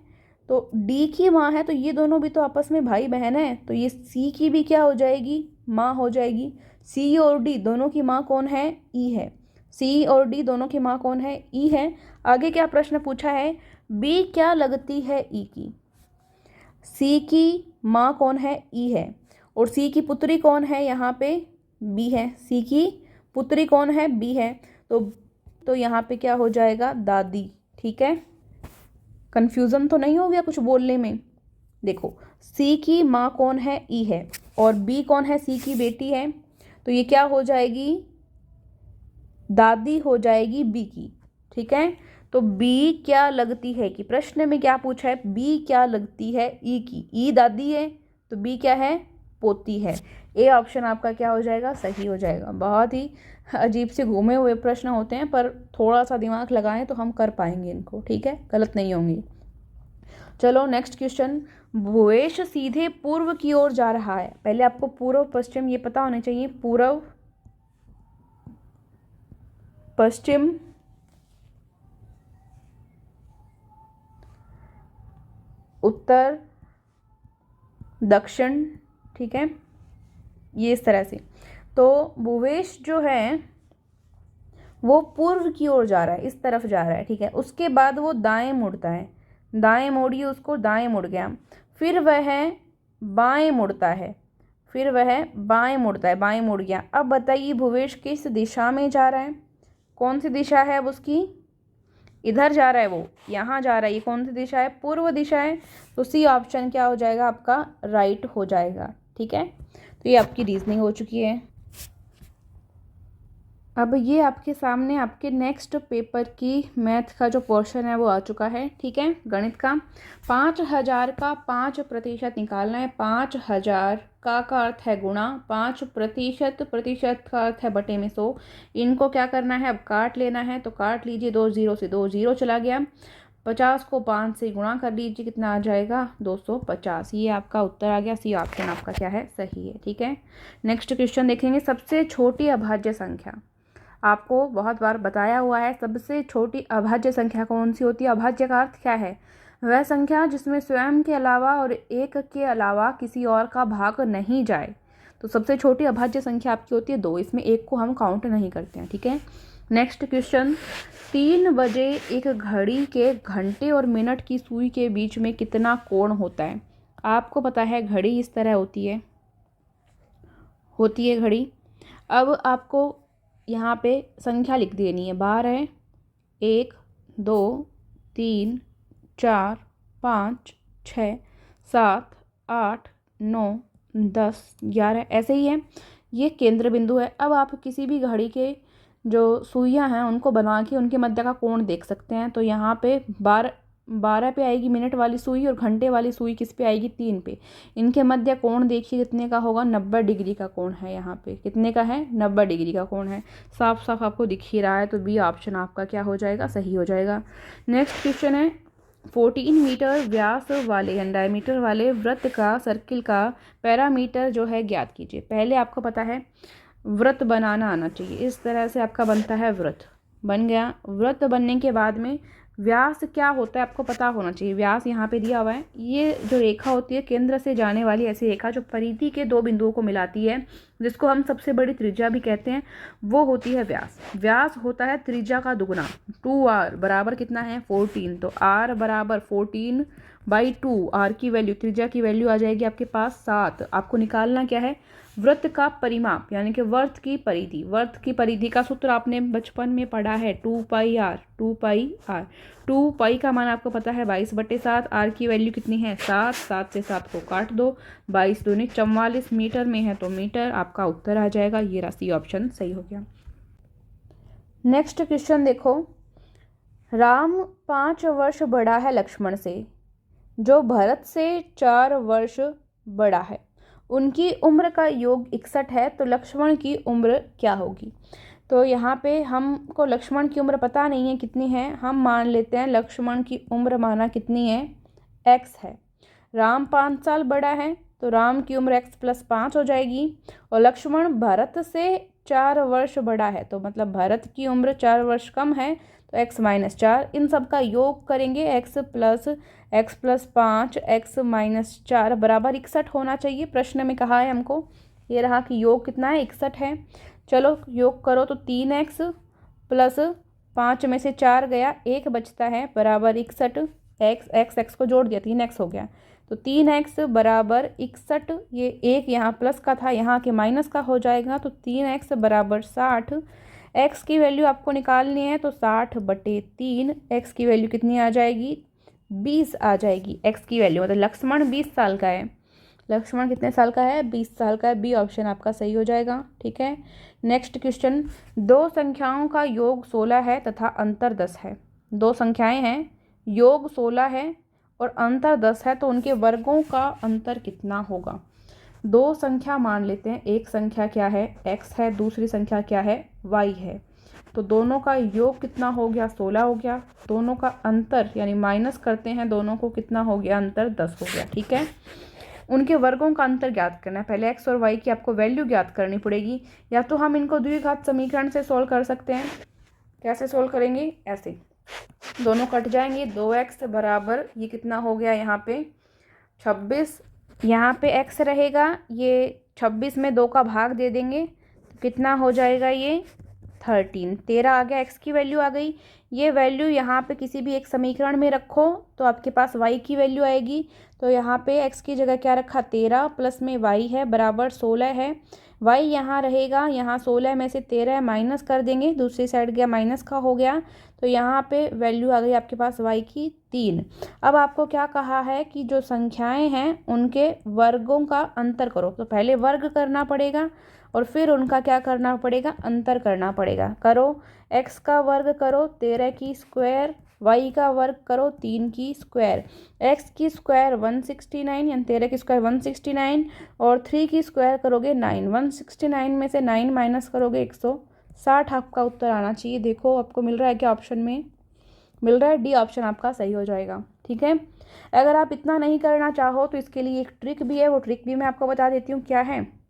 तो डी की माँ है, तो ये दोनों भी तो आपस में भाई बहन है, तो ये सी की भी क्या हो जाएगी, माँ हो जाएगी। सी और डी दोनों की माँ कौन है, ई है, सी और डी दोनों की माँ कौन है, ई है। आगे क्या प्रश्न पूछा है, बी क्या लगती है ई की, सी की माँ कौन है, ई है, और सी की पुत्री कौन है, यहाँ पे बी है, सी की पुत्री कौन है, बी है, तो यहाँ पे क्या हो जाएगा, दादी, ठीक है। कन्फ्यूज़न तो नहीं हो गया कुछ बोलने में, देखो सी की माँ कौन है, ई है, और बी कौन है, सी की बेटी है, तो ये क्या हो जाएगी, दादी हो जाएगी बी की, ठीक है। तो बी क्या लगती है कि प्रश्न में क्या पूछा है, बी क्या लगती है ई की, ई दादी है तो बी क्या है, पोती है। ए ऑप्शन आपका क्या हो जाएगा, सही हो जाएगा। बहुत ही अजीब से घूमे हुए प्रश्न होते हैं पर थोड़ा सा दिमाग लगाएं तो हम कर पाएंगे इनको, ठीक है, गलत नहीं होंगे। चलो नेक्स्ट क्वेश्चन, भुवेश सीधे पूर्व की ओर जा रहा है, पहले आपको पूर्व पश्चिम ये पता होना चाहिए, पूर्व पश्चिम उत्तर दक्षिण, ठीक है, ये इस तरह से। तो भुवेश जो है वो पूर्व की ओर जा रहा है, इस तरफ जा रहा है, ठीक है। उसके बाद वो दाएं मुड़ता है, दाएं मोड़िए उसको, दाएं मुड़ गया, फिर वह बाएं मुड़ता है, फिर वह बाएं मुड़ता है, बाएं मुड़ गया। अब बताइए भुवेश किस दिशा में जा रहा है, कौन सी दिशा है अब उसकी, इधर जा रहा है, वो यहाँ जा रहा है, ये कौन सी दिशा है, पूर्व दिशा है, तो सी ऑप्शन क्या हो जाएगा आपका, राइट हो जाएगा, ठीक है। तो ये आपकी रीजनिंग हो चुकी है। अब ये आपके सामने आपके नेक्स्ट पेपर की मैथ का जो पोर्शन है वो आ चुका है, ठीक है, गणित का। 5,000 का 5% निकालना है। 5,000 का अर्थ है गुणा, 5% प्रतिशत का अर्थ है बटे में 100। इनको क्या करना है, अब काट लेना है, तो काट लीजिए, 2 0 से 2 0 चला गया। 50 को 5 से गुणा कर लीजिए, कितना आ जाएगा, 250। ये आपका उत्तर आ गया। सी ऑप्शन आपका क्या है, सही है, ठीक है। नेक्स्ट क्वेश्चन देखेंगे। सबसे छोटी अभाज्य संख्या, आपको बहुत बार बताया हुआ है, सबसे छोटी अभाज्य संख्या कौन सी होती है। अभाज्य का अर्थ क्या है, वह संख्या जिसमें स्वयं के अलावा और एक के अलावा किसी और का भाग नहीं जाए। तो सबसे छोटी अभाज्य संख्या आपकी होती है 2, इसमें एक को हम काउंट नहीं करते हैं, ठीक है। Next question. 3 बजे एक घड़ी के घंटे और मिनट की सुई के बीच में कितना कोण होता है। आपको पता है घड़ी इस तरह होती है घड़ी। अब आपको यहाँ पे संख्या लिख देनी है। 12, 1, 2, 3, 4, 5, 6, 7, 8, 9, 10, 11, ऐसे ही है। ये केंद्र बिंदु है। अब आप किसी भी घड़ी के जो सुइयां हैं उनको बना के उनके मध्य का कोण देख सकते हैं। तो यहाँ पे 12 पे आएगी मिनट वाली सुई, और घंटे वाली सुई किस पे आएगी, 3 पे। इनके मध्य कोण देखिए कितने का होगा, 90 डिग्री का कोण है। यहाँ पे कितने का है, 90 डिग्री का कोण है। साफ साफ आपको दिख ही रहा है, तो बी ऑप्शन आपका क्या हो जाएगा, सही हो जाएगा। नेक्स्ट क्वेश्चन है। 14 मीटर व्यास वाले यानी डायमीटर वाले वृत्त का, सर्किल का पैरामीटर जो है ज्ञात कीजिए। पहले आपको पता है वृत्त बनाना आना चाहिए। इस तरह से आपका बनता है वृत्त, बन गया। वृत्त बनने के बाद में व्यास क्या होता है आपको पता होना चाहिए। व्यास यहाँ पे दिया हुआ है। ये जो रेखा होती है केंद्र से जाने वाली ऐसी रेखा जो परिधि के 2 बिंदुओं को मिलाती है, जिसको हम सबसे बड़ी त्रिज्या भी कहते हैं, वो होती है व्यास। व्यास होता है त्रिज्या का दुगुना। 2r बराबर कितना है, 14। तो r बराबर 14/2। r की वैल्यू, त्रिज्या की वैल्यू आ जाएगी आपके पास 7। आपको निकालना क्या है, वृत्त का परिमाप यानी कि वर्त की परिधि। वर्त की परिधि का सूत्र आपने बचपन में पढ़ा है, 2πr। 2π का मान आपको पता है 22/7। r की वैल्यू कितनी है, 7। 7 से 7 को काट दो, 22 दूनी 44 मीटर में है, तो मीटर आपका उत्तर आ जाएगा। ये राशि ऑप्शन सही हो गया। नेक्स्ट क्वेश्चन देखो। राम 5 वर्ष बड़ा है लक्ष्मण से, जो भरत से 4 वर्ष बड़ा है। उनकी उम्र का योग 61 है, तो लक्ष्मण की उम्र क्या होगी। तो यहाँ पे हमको लक्ष्मण की उम्र पता नहीं है कितनी है। हम मान लेते हैं लक्ष्मण की उम्र माना कितनी है, x है। राम 5 साल बड़ा है, तो राम की उम्र x + 5 हो जाएगी। और लक्ष्मण भरत से 4 वर्ष बड़ा है, तो मतलब भरत की उम्र 4 वर्ष कम है, तो x - 4। इन सब का योग करेंगे, x + 5 x - 4 बराबर 61 होना चाहिए। प्रश्न में कहा है हमको, ये रहा कि योग कितना है, 61 है। चलो योग करो, तो 3x + 5 में से 4 गया, 1 बचता है, बराबर 61। x को जोड़ दिया, 3x हो गया। तो 3x बराबर 61। ये 1 यहाँ प्लस का था, यहाँ के माइनस का हो जाएगा, तो 3x बराबर 60। x की वैल्यू आपको निकालनी है, तो 60/3। x की वैल्यू कितनी आ जाएगी, 20 आ जाएगी। x की वैल्यू मतलब लक्ष्मण 20 साल का है। लक्ष्मण कितने साल का है, 20 साल का है। बी ऑप्शन आपका सही हो जाएगा, ठीक है। Next question. 2 संख्याओं का योग 16 है तथा अंतर 10 है। 2 संख्याएं हैं, योग 16 है और अंतर 10 है, तो उनके वर्गों का अंतर कितना होगा। 2 संख्या मान लेते हैं, एक संख्या क्या है, x है, दूसरी संख्या क्या है, y है। तो दोनों का योग कितना हो गया, 16 हो गया। दोनों का अंतर यानी माइनस करते हैं दोनों को, कितना हो गया, अंतर 10 हो गया, ठीक है। उनके वर्गों का अंतर ज्ञात करना है। पहले x और y की आपको वैल्यू ज्ञात करनी पड़ेगी, या तो हम इनको द्विघात समीकरण से सोल्व कर सकते हैं। कैसे सोल्व करेंगे, ऐसे दोनों कट जाएंगे। 2x बराबर ये कितना हो गया, यहाँ पे 26, यहाँ पे x रहेगा, ये 26 में 2 का भाग दे देंगे, तो कितना हो जाएगा, ये 13। 13 आ गया, x की वैल्यू आ गई। ये वैल्यू यहाँ पे किसी भी एक समीकरण में रखो, तो आपके पास y की वैल्यू आएगी। तो यहाँ पे x की जगह क्या रखा, 13 प्लस में y है बराबर 16 है। y यहाँ रहेगा, यहाँ 16 में से 13 माइनस कर देंगे, दूसरी साइड गया माइनस का हो गया, तो यहाँ पे वैल्यू आ गई आपके पास y की 3। अब आपको क्या कहा है कि जो संख्याएं हैं उनके वर्गों का अंतर करो। तो पहले वर्ग करना पड़ेगा और फिर उनका क्या करना पड़ेगा, अंतर करना पड़ेगा। करो, x का वर्ग करो 13 की स्क्वायर, y का वर्ग करो 3 की स्क्वायर। x की स्क्वायर 169 यानी 13 की स्क्वायर 169 और 3 की स्क्वायर करोगे 9। 169 में से 9 माइनस करोगे 160 आपका उत्तर आना चाहिए। देखो आपको मिल रहा है क्या, ऑप्शन में मिल रहा है डी ऑप्शन आपका सही हो जाएगा। ठीक है, अगर आप इतना नहीं करना चाहो तो इसके लिए एक ट्रिक भी है, वो ट्रिक भी मैं आपको बता देती हूँ क्या है।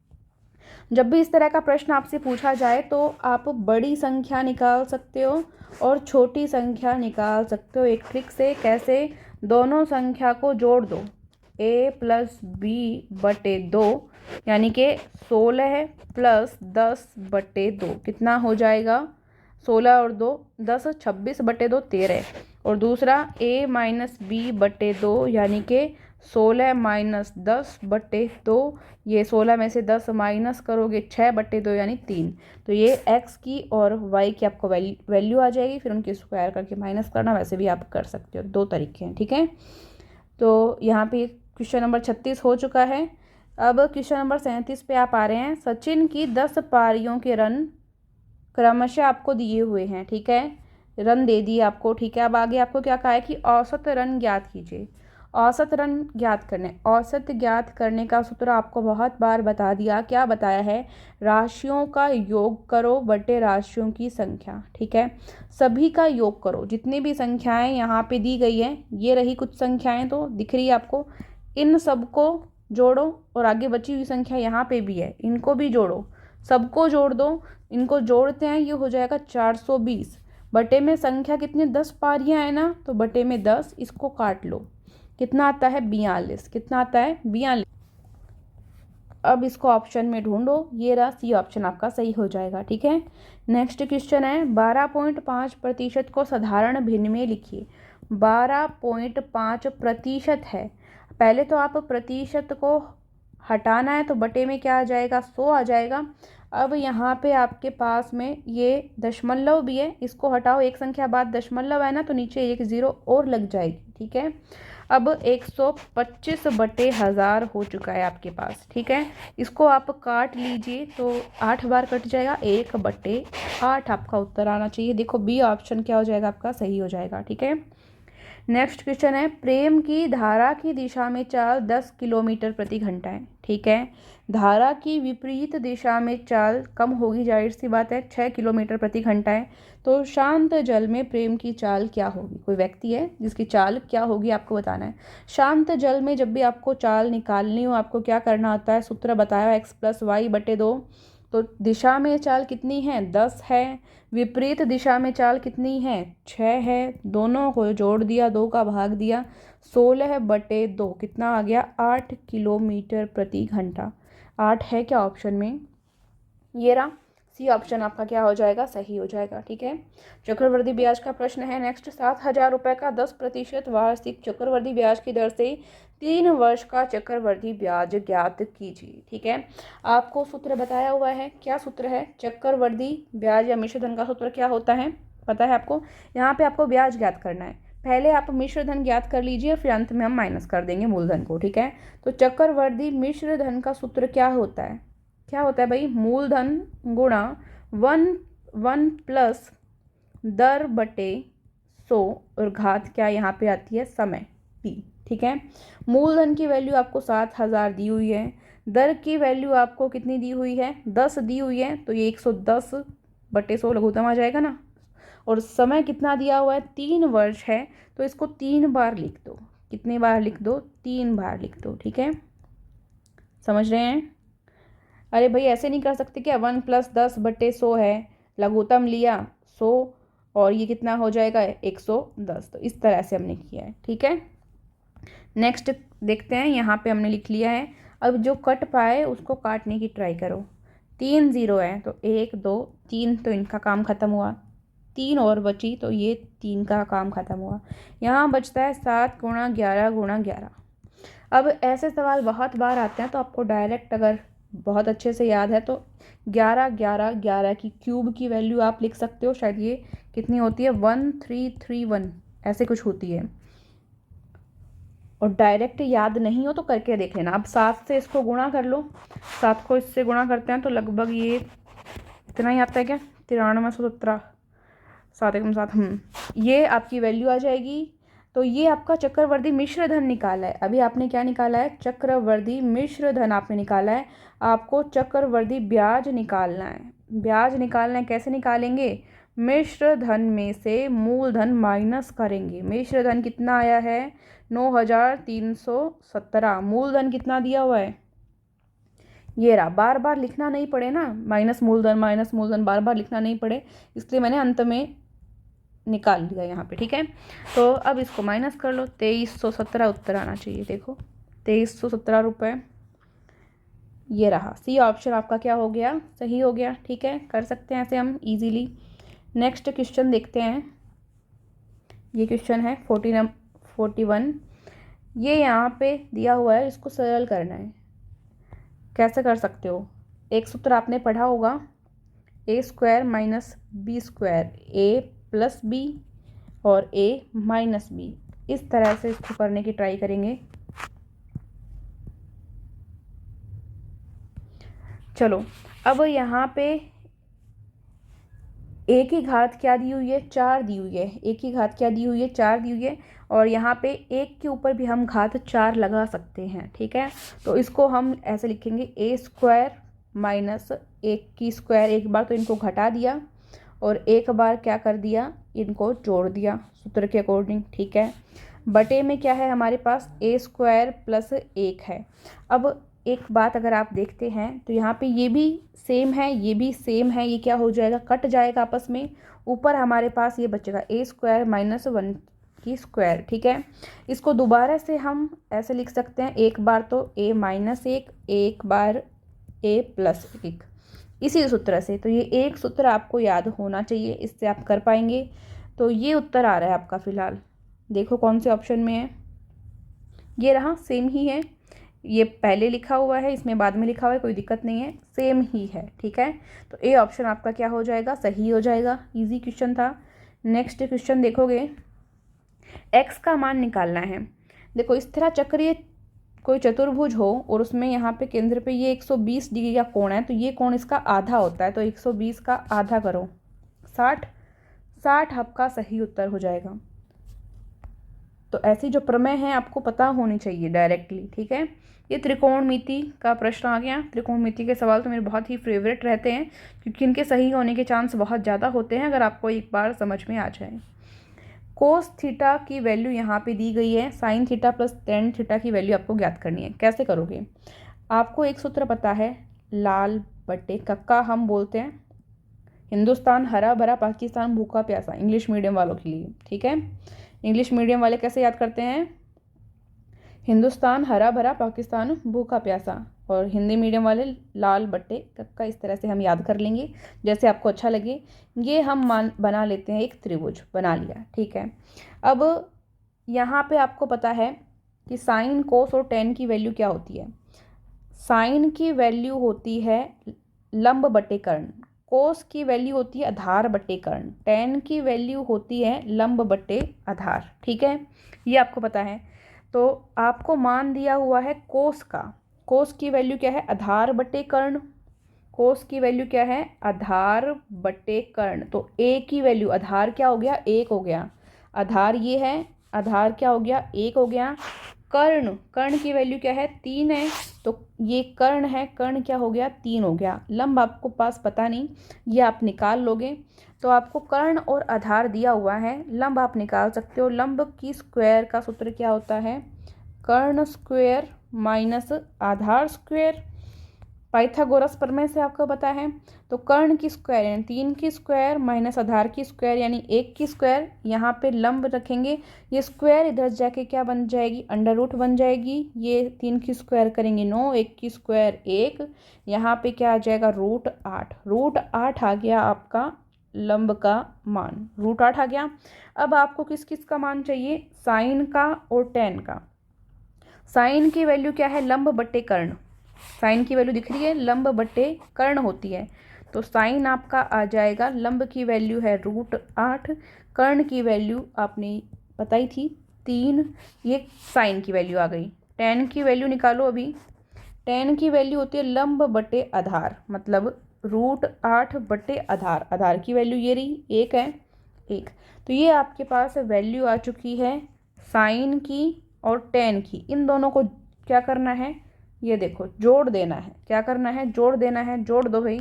जब भी इस तरह का प्रश्न आपसे पूछा जाए तो आप बड़ी संख्या निकाल सकते हो और छोटी संख्या निकाल सकते हो एक ट्रिक से। कैसे, दोनों संख्या को जोड़ दो, a प्लस बी बटे 2 यानी कि 16 प्लस 10 बटे 2 कितना हो जाएगा, 16 और 2 10, 26 बटे 2 13। और दूसरा a माइनस बी बटे 2 यानी कि 16 माइनस 10 बटे 2, ये 16 में से 10 माइनस करोगे 6 बटे 2 यानी 3। तो ये x की और y की आपको वैल्यू आ जाएगी, फिर उनकी स्क्वायर करके माइनस करना, वैसे भी आप कर सकते हो, दो तरीके हैं। ठीक है, तो यहाँ पे क्वेश्चन नंबर 36 हो चुका है। अब क्वेश्चन नंबर 37 पे आप आ रहे हैं। सचिन की 10 पारियों के रन क्रमशः आपको दिए हुए हैं। ठीक है, रन दे दिए आपको। ठीक है, अब आगे आपको क्या कहा है कि औसत रन ज्ञात कीजिए। औसत रन ज्ञात करने, औसत ज्ञात करने का सूत्र आपको बहुत बार बता दिया। क्या बताया है, राशियों का योग करो बटे राशियों की संख्या। ठीक है, सभी का योग करो, जितनी भी संख्याएं यहाँ पे दी गई हैं, ये रही कुछ संख्याएं तो दिख रही है आपको, इन सबको जोड़ो और आगे बची हुई संख्या यहाँ पे भी है, इनको भी जोड़ो, सबको जोड़ दो। इनको जोड़ते हैं, ये हो जाएगा 420 बटे में संख्या कितनी 10 पारियां है ना, तो बटे में 10, इसको काट लो, कितना आता है 42। कितना आता है 42। अब इसको ऑप्शन में ढूंढो, ये रहा सी ऑप्शन आपका सही हो जाएगा। ठीक है, नेक्स्ट क्वेश्चन है 12.5% को साधारण भिन्न में लिखिए। 12.5% है, पहले तो आप प्रतिशत को हटाना है तो बटे में क्या आ जाएगा 100 आ जाएगा। अब यहाँ पे आपके पास में ये दशमलव भी है, इसको हटाओ, एक संख्या बाद दशमलव है ना, तो नीचे एक 0 और लग जाएगी। ठीक है, अब 125 बटे 1000 हो चुका है आपके पास। ठीक है, इसको आप काट लीजिए तो 8 बार कट जाएगा, 1 बटे 8 आपका उत्तर आना चाहिए। देखो बी ऑप्शन क्या हो जाएगा आपका सही हो जाएगा। ठीक है, नेक्स्ट क्वेश्चन है प्रेम की धारा की दिशा में चाल 10 किलोमीटर प्रति घंटा है। ठीक है, धारा की विपरीत दिशा में चाल कम होगी, जाहिर सी बात है, 6 किलोमीटर प्रति घंटा है। तो शांत जल में प्रेम की चाल क्या होगी, कोई व्यक्ति है जिसकी चाल क्या होगी आपको बताना है। शांत जल में जब भी आपको चाल निकालनी हो, आपको क्या करना होता है, सूत्र बताया x प्लस वाई बटे 2। तो दिशा में चाल कितनी है 10 है, विपरीत दिशा में चाल कितनी है 6 है, दोनों को जोड़ दिया, 2 का भाग दिया, 16 बटे 2 कितना आ गया 8 किलोमीटर प्रति घंटा। 8 है क्या ऑप्शन में, ये रहा सी ऑप्शन आपका क्या हो जाएगा सही हो जाएगा। ठीक है, चक्रवृद्धि ब्याज का प्रश्न है नेक्स्ट। 7,000 रुपये का 10% वार्षिक चक्रवृद्धि ब्याज की दर से 3 वर्ष का चक्रवृद्धि ब्याज ज्ञात कीजिए। ठीक है, आपको सूत्र बताया हुआ है, क्या सूत्र है, चक्रवृद्धि ब्याज या मिश्र धन का सूत्र क्या होता है पता है आपको। यहाँ पे आपको ब्याज ज्ञात करना है, पहले आप मिश्र धन ज्ञात कर लीजिए, फिर अंत में हम माइनस कर देंगे मूलधन को। ठीक है, तो चक्रवृद्धि मिश्र धन का सूत्र क्या होता है, क्या होता है भाई, मूलधन गुणा 1 प्लस दर बटे 100 और घात क्या यहाँ पे आती है समय p। ठीक है, मूलधन की वैल्यू आपको 7,000 दी हुई है, दर की वैल्यू आपको कितनी दी हुई है 10 दी हुई है, तो ये 110 बटे 100 लघुत्तम आ जाएगा ना। और समय कितना दिया हुआ है 3 वर्ष है, तो इसको 3 बार लिख दो। कितनी बार लिख दो 3 बार लिख दो। ठीक है, समझ रहे हैं। अरे भाई ऐसे नहीं कर सकते क्या, 1 प्लस 10 बटे 100 है, लघुत्तम लिया 100 और ये कितना हो जाएगा 110, तो इस तरह से हमने किया है। ठीक है, नेक्स्ट देखते हैं, यहाँ पे हमने लिख लिया है। अब जो कट पाए उसको काटने की ट्राई करो। 3 0 है तो 1 2 3, तो इनका काम खत्म हुआ, 3 और बची तो ये 3 का काम खत्म हुआ। यहाँ बचता है 7 गुणा 11 गुणा 11। अब ऐसे सवाल बहुत बार आते हैं, तो आपको डायरेक्ट अगर बहुत अच्छे से याद है तो 11 11 11 की क्यूब की वैल्यू आप लिख सकते हो। शायद ये कितनी होती है 1331 ऐसे कुछ होती है। और डायरेक्ट याद नहीं हो तो करके देख लेना। अब 7 से इसको गुणा कर लो, 7 को इससे गुणा करते हैं तो लगभग ये इतना ही आता है क्या 9317 7 एकम 7 ये आपकी वैल्यू आ जाएगी। तो ये आपका चक्रवर्ती मिश्र धन निकाला है। अभी आपने क्या निकाला है चक्रवर्ती मिश्र धन आपने निकाला है। आपको चक्रवर्ती ब्याज निकालना है। ब्याज निकालना है, कैसे निकालेंगे मिश्र धन में से मूलधन माइनस करेंगे। मिश्र धन कितना आया है 9317। मूलधन कितना दिया हुआ है ये रहा। बार बार लिखना नहीं पड़े ना, माइनस मूलधन बार बार लिखना नहीं पड़े, इसलिए मैंने अंत में निकाल लिया यहाँ पे। ठीक है, तो अब इसको माइनस कर लो। 2317 उत्तर आना चाहिए। देखो 2317 रुपये ये रहा। सी ऑप्शन आपका क्या हो गया सही हो गया। ठीक है, कर सकते हैं ऐसे हम इजीली। नेक्स्ट क्वेश्चन देखते हैं। ये क्वेश्चन है 41। ये यहाँ पे दिया हुआ है, इसको सरल करना है। कैसे कर सकते हो, एक सूत्र आपने पढ़ा होगा a square minus B square, a plus B और a माइनस बी। इस तरह से इसको करने की ट्राई करेंगे। चलो अब यहाँ पे a की घात क्या दी हुई है 4 दी हुई है। a की घात क्या दी हुई है 4 दी हुई है। और यहाँ पे 1 के ऊपर भी हम घात 4 लगा सकते हैं। ठीक है, तो इसको हम ऐसे लिखेंगे a स्क्वायर माइनस 1 की स्क्वायर। एक बार तो इनको घटा दिया और एक बार क्या कर दिया इनको जोड़ दिया सूत्र के अकॉर्डिंग। ठीक है, बटे में क्या है हमारे पास a स्क्वायर प्लस 1 है। अब एक बात अगर आप देखते हैं तो यहाँ पे ये भी सेम है, ये भी सेम है। ये क्या हो जाएगा कट जाएगा आपस में। ऊपर हमारे पास ये बचेगा a स्क्वायर माइनस 1 की स्क्वायर। ठीक है, इसको दोबारा से हम ऐसे लिख सकते हैं, एक बार तो a माइनस 1, एक बार a प्लस 1, इसी सूत्र से। तो ये एक सूत्र आपको याद होना चाहिए, इससे आप कर पाएंगे। तो ये उत्तर आ रहा है आपका फिलहाल। देखो कौन से ऑप्शन में है, ये रहा, सेम ही है। ये पहले लिखा हुआ है, इसमें बाद में लिखा हुआ है, कोई दिक्कत नहीं है, सेम ही है। ठीक है, तो ए ऑप्शन आपका क्या हो जाएगा सही हो जाएगा। इजी क्वेश्चन था। नेक्स्ट क्वेश्चन देखोगे, एक्स का मान निकालना है। देखो इस तरह चक्रीय कोई चतुर्भुज हो और उसमें यहाँ पे केंद्र पे ये 120 डिग्री का कोण है, तो ये कोण इसका आधा होता है। तो 120 का आधा करो 60, 60 आपका सही उत्तर हो जाएगा। तो ऐसी जो प्रमेय है आपको पता होनी चाहिए डायरेक्टली। ठीक है, ये त्रिकोणमिति का प्रश्न आ गया। त्रिकोणमिति के सवाल तो मेरे बहुत ही फेवरेट रहते हैं, क्योंकि इनके सही होने के चांस बहुत ज़्यादा होते हैं अगर आपको एक बार समझ में आ जाए। कोस थीटा की वैल्यू यहाँ पे दी गई है, sine theta plus tan theta की वैल्यू आपको ज्ञात करनी है। कैसे करोगे, आपको एक सूत्र पता है, लाल बट्टे कक्का हम बोलते हैं। हिंदुस्तान हरा भरा, पाकिस्तान भूखा प्यासा, इंग्लिश मीडियम वालों के लिए। ठीक है, इंग्लिश मीडियम वाले कैसे याद करते हैं, हिंदुस्तान हरा भरा, पाकिस्तान भूखा प्यासा, और हिंदी मीडियम वाले लाल बट्टे कक्का। इस तरह से हम याद कर लेंगे जैसे आपको अच्छा लगे। ये हम बना लेते हैं, एक त्रिभुज बना लिया। ठीक है, अब यहाँ पे आपको पता है कि साइन कोस और टेन की वैल्यू क्या होती है। साइन की वैल्यू होती है लंब बटे कर्ण, कोस की वैल्यू होती है आधार बटे कर्ण, टेन की वैल्यू होती है लंब बटे आधार। ठीक है, ये आपको पता है। तो आपको मान दिया हुआ है कोस का, कोस की वैल्यू क्या है आधार बटे कर्ण, कोस की वैल्यू क्या है आधार बटे कर्ण। तो ए की वैल्यू, आधार क्या हो गया 1 हो गया, आधार ये है, आधार क्या हो गया 1 हो गया। कर्ण, कर्ण की वैल्यू क्या है 3 है, तो ये कर्ण है, कर्ण क्या हो गया 3 हो गया। लंब आपको पास पता नहीं, ये आप निकाल लोगे। तो आपको कर्ण और आधार दिया हुआ है, लंब आप निकाल सकते हो। लंब की स्क्वायर का सूत्र क्या होता है, कर्ण स्क्वायर माइनस आधार स्क्वायर। पाइथागोरस प्रमेय से आपको पता है। तो कर्ण की स्क्वायर यानी 3 की स्क्वायर माइनस आधार की स्क्वायर यानी 1 की स्क्वायर, यहाँ पे लंब रखेंगे, ये स्क्वायर इधर जाके क्या बन जाएगी अंडर रूट बन जाएगी। ये 3 की स्क्वायर करेंगे 9, 1 की स्क्वायर 1, यहाँ पे क्या आ जाएगा √8। √8 आ गया आपका लंब का मान, √8 आ गया। अब आपको किस किस का मान चाहिए, साइन का और टेन का। साइन की वैल्यू क्या है लंब बटे कर्ण, साइन की वैल्यू दिख रही है, लंब बटे कर्ण होती है, तो साइन आपका आ जाएगा, लंब की वैल्यू है √8, कर्ण की वैल्यू आपने बताई थी 3, ये साइन की वैल्यू आ गई। टेन की वैल्यू निकालो अभी। टेन की वैल्यू होती है लंब बटे आधार, मतलब √8 बटे आधार, आधार की वैल्यू ये रही 1 है, 1। तो ये आपके पास वैल्यू आ चुकी है साइन की और टेन की। इन दोनों को क्या करना है, ये देखो जोड़ देना है। क्या करना है, जोड़ देना है। जोड़ दो भाई।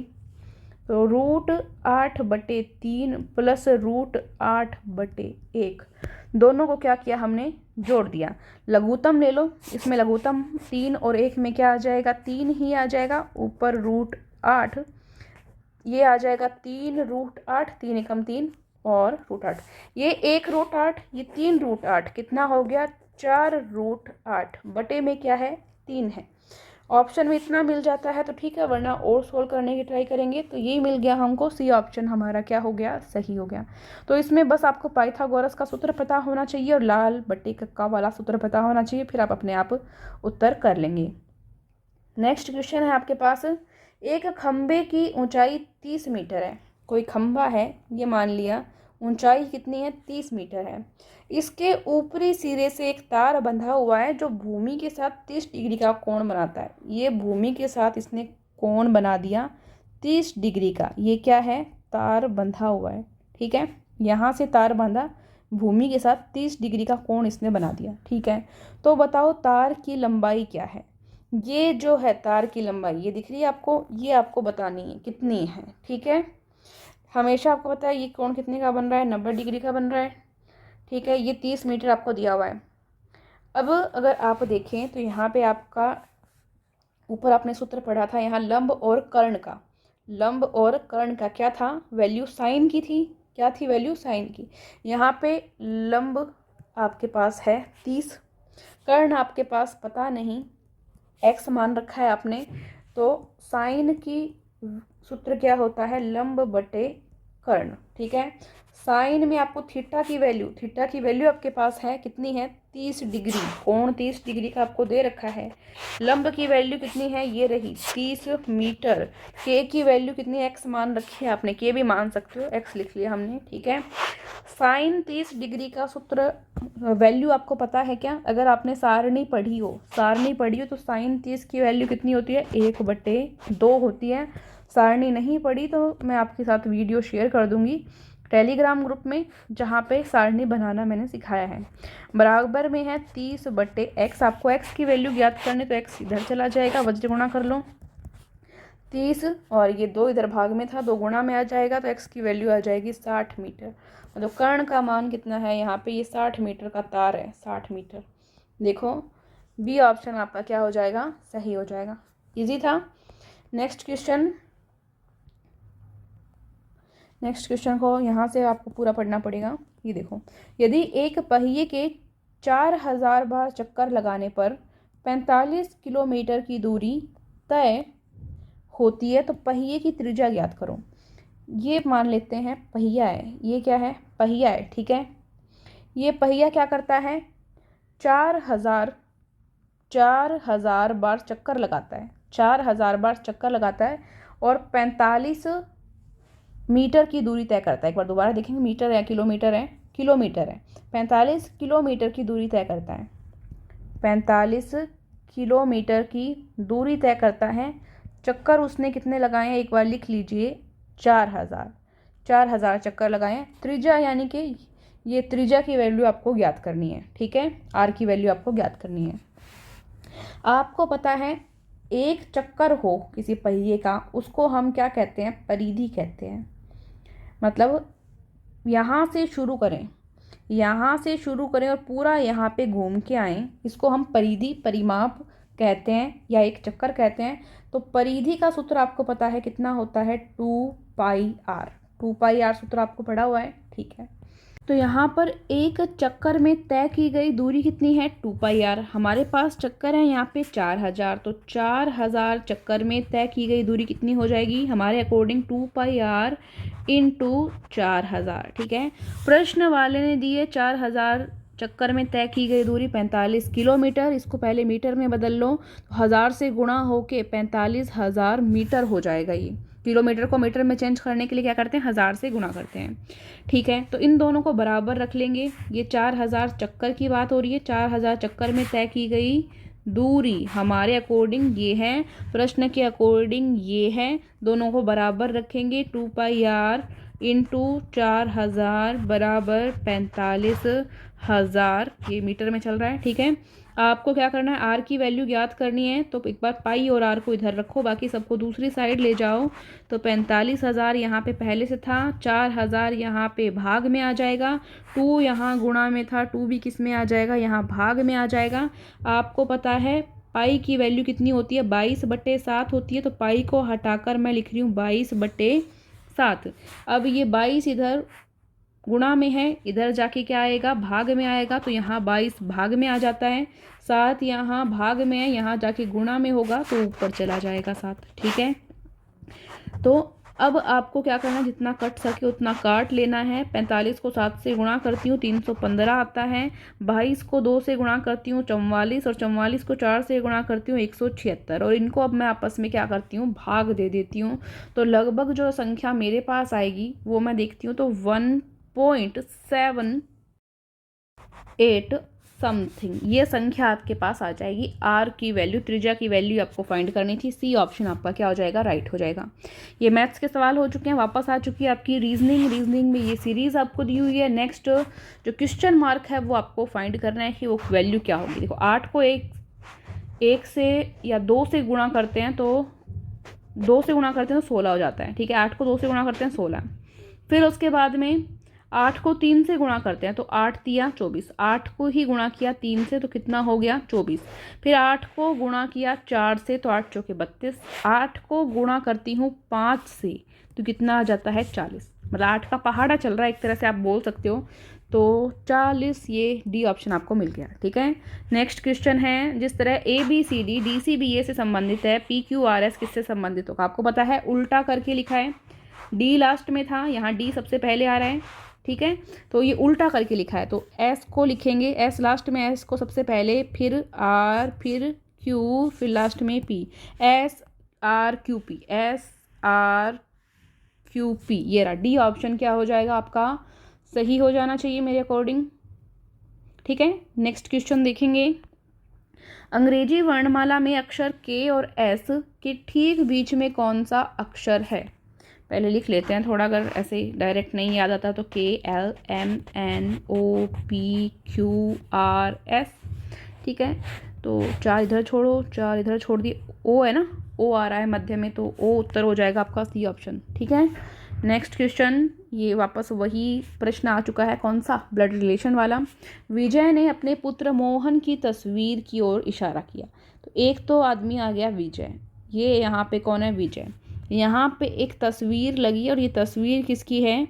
तो √8/3 प्लस √8/1, दोनों को क्या किया हमने, जोड़ दिया। लघुत्तम ले लो, इसमें लघुत्तम 3 और 1 में क्या आ जाएगा, 3 ही आ जाएगा। ऊपर √8, ये आ जाएगा 3√8, 3 एकम 3 और √8, ये 1√8, ये 3√8, कितना हो गया 4√8, बटे में क्या है 3 है। ऑप्शन में इतना मिल जाता है तो ठीक है, वरना और सोल्व करने की ट्राई करेंगे। तो यही मिल गया हमको, सी ऑप्शन हमारा क्या हो गया, सही हो गया। तो इसमें बस आपको पाइथागोरस का सूत्र पता होना चाहिए और लाल बट्टे कक्का वाला सूत्र पता होना चाहिए, फिर आप अपने आप उत्तर कर लेंगे। नेक्स्ट क्वेश्चन है आपके पास, एक खंबे की ऊंचाई 30 मीटर है। कोई खंबा है, ये मान लिया, ऊंचाई कितनी है 30 मीटर है। इसके ऊपरी सिरे से एक तार बंधा हुआ है जो भूमि के साथ 30 डिग्री का कोण बनाता है। ये भूमि के साथ इसने कोण बना दिया 30 डिग्री का। ये क्या है, तार बंधा हुआ है, ठीक है। यहाँ से तार बांधा, भूमि के साथ 30 डिग्री का कोण इसने बना दिया, ठीक है। तो बताओ तार की लंबाई क्या है। ये जो है तार की लंबाई, ये दिख रही है आपको, ये आपको बतानी है कितनी है, ठीक है। हमेशा आपको पता है ये कोण कितने का बन रहा है, 90 डिग्री का बन रहा है, ठीक है। ये 30 मीटर आपको दिया हुआ है। अब अगर आप देखें तो यहाँ पे आपका ऊपर आपने सूत्र पढ़ा था, यहाँ लंब और कर्ण का, लंब और कर्ण का क्या था, वैल्यू साइन की थी। क्या थी वैल्यू, साइन की। यहाँ पे लंब आपके पास है 30, कर्ण आपके पास पता नहीं, x मान रखा है आपने। तो साइन की सूत्र क्या होता है, लंब बटे कर्ण, ठीक है। साइन में आपको थीटा की वैल्यू आपके पास है कितनी है, 30 डिग्री, कोण 30 डिग्री का आपको दे रखा है। लंब की वैल्यू कितनी है, ये रही 30 मीटर। के की वैल्यू कितनी है, एक्स मान रखी है आपने, के भी मान सकते हो, एक्स लिख लिया हमने, ठीक है। साइन 30 डिग्री का सूत्र वैल्यू आपको पता है क्या, अगर आपने सारणी पढ़ी हो तो साइन 30 की वैल्यू कितनी होती है, 1/2 होती है। सारणी नहीं पढ़ी तो मैं आपके साथ वीडियो शेयर कर दूंगी टेलीग्राम ग्रुप में, जहाँ पे सारणी बनाना मैंने सिखाया है। बराबर में है 30/x, आपको x की वैल्यू ज्ञात करने, तो x इधर चला जाएगा, वज्र गुणा कर लो 30, और ये 2 इधर भाग में था, 2 गुणा में आ जाएगा, तो x की वैल्यू आ जाएगी 60 मीटर। मतलब कर्ण का मान कितना है यहाँ पे, ये 60 मीटर का तार है, 60 मीटर। देखो बी ऑप्शन आपका क्या हो जाएगा, सही हो जाएगा। इजी था। नेक्स्ट क्वेश्चन को यहाँ से आपको पूरा पढ़ना पड़ेगा। ये देखो, यदि एक पहिए के 4000 बार चक्कर लगाने पर 45 किलोमीटर की दूरी तय होती है तो पहिए की त्रिज्या ज्ञात करो। ये मान लेते हैं पहिया है, ये क्या है, पहिया है, ठीक है। ये पहिया क्या करता है, 4000 बार चक्कर लगाता है, 4000 बार चक्कर लगाता है और 45 मीटर की दूरी तय करता है। एक बार दोबारा देखेंगे, मीटर या किलोमीटर है, किलोमीटर है। 45 किलोमीटर की दूरी तय करता है, 45 किलोमीटर की दूरी तय करता है। चक्कर उसने कितने लगाए हैं, एक बार लिख लीजिए, 4000 चक्कर लगाए हैं। त्रिज्या यानी कि ये त्रिज्या की वैल्यू आपको ज्ञात करनी है, ठीक है। आर की वैल्यू आपको ज्ञात करनी है। आपको पता है एक चक्कर हो किसी पहिए का, उसको हम क्या कहते हैं, परिधि कहते हैं। मतलब यहाँ से शुरू करें और पूरा यहाँ पे घूम के आएँ, इसको हम परिधि, परिमाप कहते हैं या एक चक्कर कहते हैं। तो परिधि का सूत्र आपको पता है कितना होता है, 2πr। 2πr सूत्र आपको पढ़ा हुआ है, ठीक है। तो यहाँ पर एक चक्कर में तय की गई दूरी कितनी है, 2πr। हमारे पास चक्कर है यहाँ पे 4000, तो 4000 चक्कर में तय की गई दूरी कितनी हो जाएगी हमारे अकॉर्डिंग, 2πr × 4000, ठीक है। प्रश्न वाले ने दिए 4000 चक्कर में तय की गई दूरी 45 किलोमीटर। इसको पहले मीटर में बदल लो तो 1000 से गुणा होके 45,000 मीटर हो जाएगा। ये किलोमीटर को मीटर में चेंज करने के लिए क्या करते हैं, 1000 से गुणा करते हैं। ठीक है, तो इन दोनों को बराबर रख लेंगे। ये 4000 चक्कर की बात हो रही है, 4000 चक्कर में तय की गई दूरी हमारे अकॉर्डिंग ये है, प्रश्न के अकॉर्डिंग ये है। दोनों को बराबर रखेंगे। 2πr इंटू 4000 बराबर 45,000, ये मीटर में चल रहा है। ठीक है, आपको क्या करना है, आर की वैल्यू ज्ञात करनी है। तो एक बार पाई और आर को इधर रखो, बाकी सबको दूसरी साइड ले जाओ। तो 45,000 यहाँ पे पहले से था, 4000 यहाँ पे भाग में आ जाएगा, 2 यहाँ गुणा में था, 2 भी किस में आ जाएगा, यहाँ भाग में आ जाएगा। आपको पता है पाई की वैल्यू कितनी होती है, 22/7 होती है। तो पाई को हटाकर मैं लिख रही हूँ 22/7। अब ये 22 इधर गुणा में है, इधर जाके क्या आएगा, भाग में आएगा। तो यहाँ 22 भाग में आ जाता है, 7 यहाँ भाग में है, यहाँ जाके गुणा में होगा तो ऊपर चला जाएगा 7। ठीक है, तो अब आपको क्या करना है, जितना कट सके उतना काट लेना है। 45 को 7 से गुणा करती हूँ 315 आता है, 22 को 2 से गुणा करती हूँ 44, और 44 को 4 से गुणा करती हूँ 176। और इनको अब मैं आपस में क्या करती हूँ, भाग दे देती हूँ। तो लगभग जो संख्या मेरे पास आएगी वो मैं देखती हूँ तो 1.78 समथिंग ये संख्या आपके पास आ जाएगी। आर की वैल्यू, त्रिज्या की वैल्यू आपको फाइंड करनी थी। सी ऑप्शन आपका क्या हो जाएगा, राइट हो जाएगा। ये मैथ्स के सवाल हो चुके हैं। वापस आ चुकी है आपकी रीजनिंग में ये सीरीज आपको दी हुई है। नेक्स्ट जो क्वेश्चन मार्क है वो आपको फाइंड करना है कि वो वैल्यू क्या होगी। देखो 8 को एक से या 2 से गुणा करते हैं तो 2 से गुणा करते हैं तो 16 हो जाता है। ठीक है, 8 को 2 से गुणा करते हैं 16। फिर उसके बाद में 8 को 3 से गुणा करते हैं तो 8 तिया 24, 8 को ही गुणा किया 3 से तो कितना हो गया 24। फिर 8 को गुणा किया 4 से तो 8 चौके 32, 8 को गुणा करती हूँ 5 से तो कितना आ जाता है 40। मतलब 8 का पहाड़ा चल रहा है एक तरह से आप बोल सकते हो। तो 40, ये डी ऑप्शन आपको मिल गया। ठीक है, नेक्स्ट क्वेश्चन है, जिस तरह ABCD DCBA से संबंधित है, PQRS किससे संबंधित होगा। आपको पता है उल्टा करके लिखा है, डी लास्ट में था, यहाँ डी सबसे पहले आ रहा है। ठीक है, तो ये उल्टा करके लिखा है तो एस को लिखेंगे, एस लास्ट में, एस को सबसे पहले, फिर आर, फिर क्यू, फिर लास्ट में पी, SRQP, SRQP। ये रहा डी ऑप्शन क्या हो जाएगा आपका, सही हो जाना चाहिए मेरे अकॉर्डिंग। ठीक है, नेक्स्ट क्वेश्चन देखेंगे। अंग्रेजी वर्णमाला में अक्षर के और एस के ठीक बीच में कौन सा अक्षर है। पहले लिख लेते हैं थोड़ा, अगर ऐसे डायरेक्ट नहीं याद आता तो KLMNOPQRS। ठीक है, तो 4 इधर छोड़ो, 4 इधर छोड़ दिए, ओ है ना, ओ आ रहा है मध्य में तो ओ उत्तर हो जाएगा आपका सी ऑप्शन। ठीक है, नेक्स्ट क्वेश्चन, ये वापस वही प्रश्न आ चुका है, कौन सा, ब्लड रिलेशन वाला। विजय ने अपने पुत्र मोहन की तस्वीर की ओर इशारा किया। तो एक तो आदमी आ गया विजय, ये यहाँ पे कौन है, विजय। यहाँ पे एक तस्वीर लगी और ये तस्वीर किसकी है,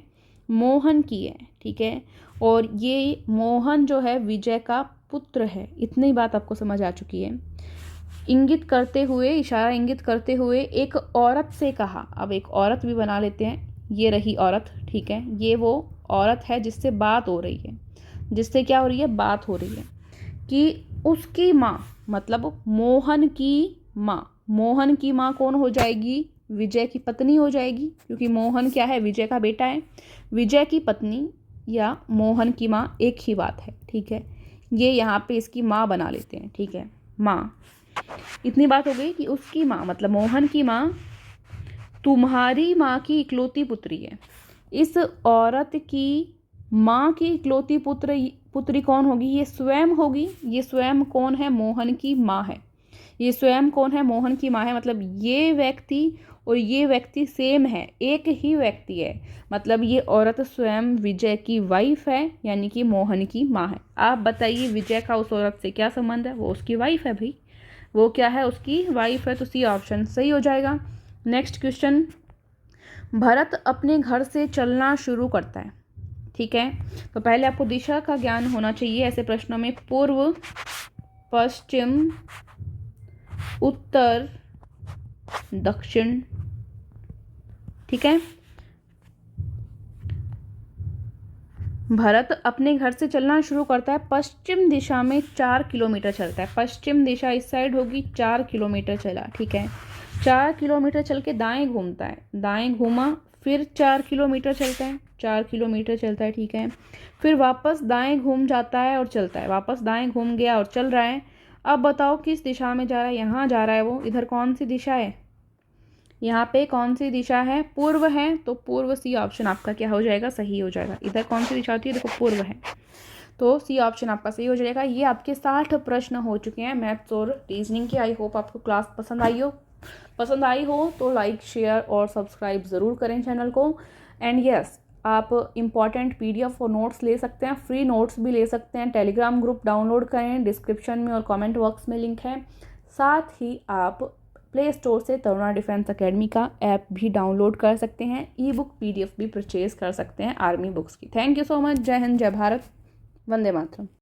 मोहन की है। ठीक है, और ये मोहन जो है विजय का पुत्र है। इतनी बात आपको समझ आ चुकी है। इंगित करते हुए, इशारा इंगित करते हुए एक औरत से कहा। अब एक औरत भी बना लेते हैं, ये रही औरत। ठीक है, ये वो औरत है जिससे बात हो रही है, जिससे क्या हो रही है, बात हो रही है, कि उसकी माँ, मतलब मोहन की माँ। मोहन की माँ कौन हो जाएगी, विजय की पत्नी हो जाएगी, क्योंकि मोहन क्या है, विजय का बेटा है। विजय की पत्नी या मोहन की माँ एक ही बात है। ठीक है, ये यहाँ पे इसकी माँ बना लेते हैं। ठीक है, माँ, इतनी बात हो गई कि उसकी माँ मतलब मोहन की माँ तुम्हारी माँ की इकलौती पुत्री है। इस औरत की माँ की इकलौती पुत्री कौन होगी, ये स्वयं होगी। ये स्वयं कौन है, मोहन की माँ है। ये स्वयं कौन है, मोहन की माँ है। मतलब ये व्यक्ति और ये व्यक्ति सेम है, एक ही व्यक्ति है। मतलब ये औरत स्वयं विजय की वाइफ है, यानी कि मोहन की माँ है। आप बताइए विजय का उस औरत से क्या संबंध है, वो उसकी वाइफ है भाई, वो क्या है, उसकी वाइफ है। तो सी ऑप्शन सही हो जाएगा। नेक्स्ट क्वेश्चन, भरत अपने घर से चलना शुरू करता है। ठीक है, तो पहले आपको दिशा का ज्ञान होना चाहिए। ऐसे प्रश्नों में पूर्व, पश्चिम, उत्तर, दक्षिण। ठीक है, भरत अपने घर से चलना शुरू करता है, पश्चिम दिशा में 4 किलोमीटर चलता है। पश्चिम दिशा इस साइड होगी, 4 किलोमीटर चला, ठीक है। 4 किलोमीटर चल के दाएं घूमता है, दाएं घूमा, फिर 4 किलोमीटर चलता है, 4 किलोमीटर चलता है, ठीक है। फिर वापस दाएं घूम जाता है और चलता है, वापस दाएं घूम गया और चल रहा है। अब बताओ किस दिशा में जा रहा है, यहाँ जा रहा है वो। इधर कौन सी दिशा है, यहाँ पे कौन सी दिशा है, पूर्व है, तो पूर्व सी ऑप्शन आपका क्या हो जाएगा, सही हो जाएगा। इधर कौन सी दिशा होती है, देखो पूर्व है, तो सी ऑप्शन आपका सही हो जाएगा। ये आपके 60 प्रश्न हो चुके हैं मैथ्स और रीजनिंग के। आई होप आपको क्लास पसंद आई हो तो लाइक शेयर और सब्सक्राइब ज़रूर करें चैनल को। एंड यस, आप इम्पॉर्टेंट PDF और नोट्स ले सकते हैं, फ्री नोट्स भी ले सकते हैं। टेलीग्राम ग्रुप डाउनलोड करें, डिस्क्रिप्शन में और कमेंट बॉक्स में लिंक है। साथ ही आप प्ले स्टोर से तरुणा डिफेंस अकेडमी का ऐप भी डाउनलोड कर सकते हैं। ई-बुक PDF भी परचेज कर सकते हैं आर्मी बुक्स की। Thank you so much. जय हिंद, जय भारत, वंदे मातरम।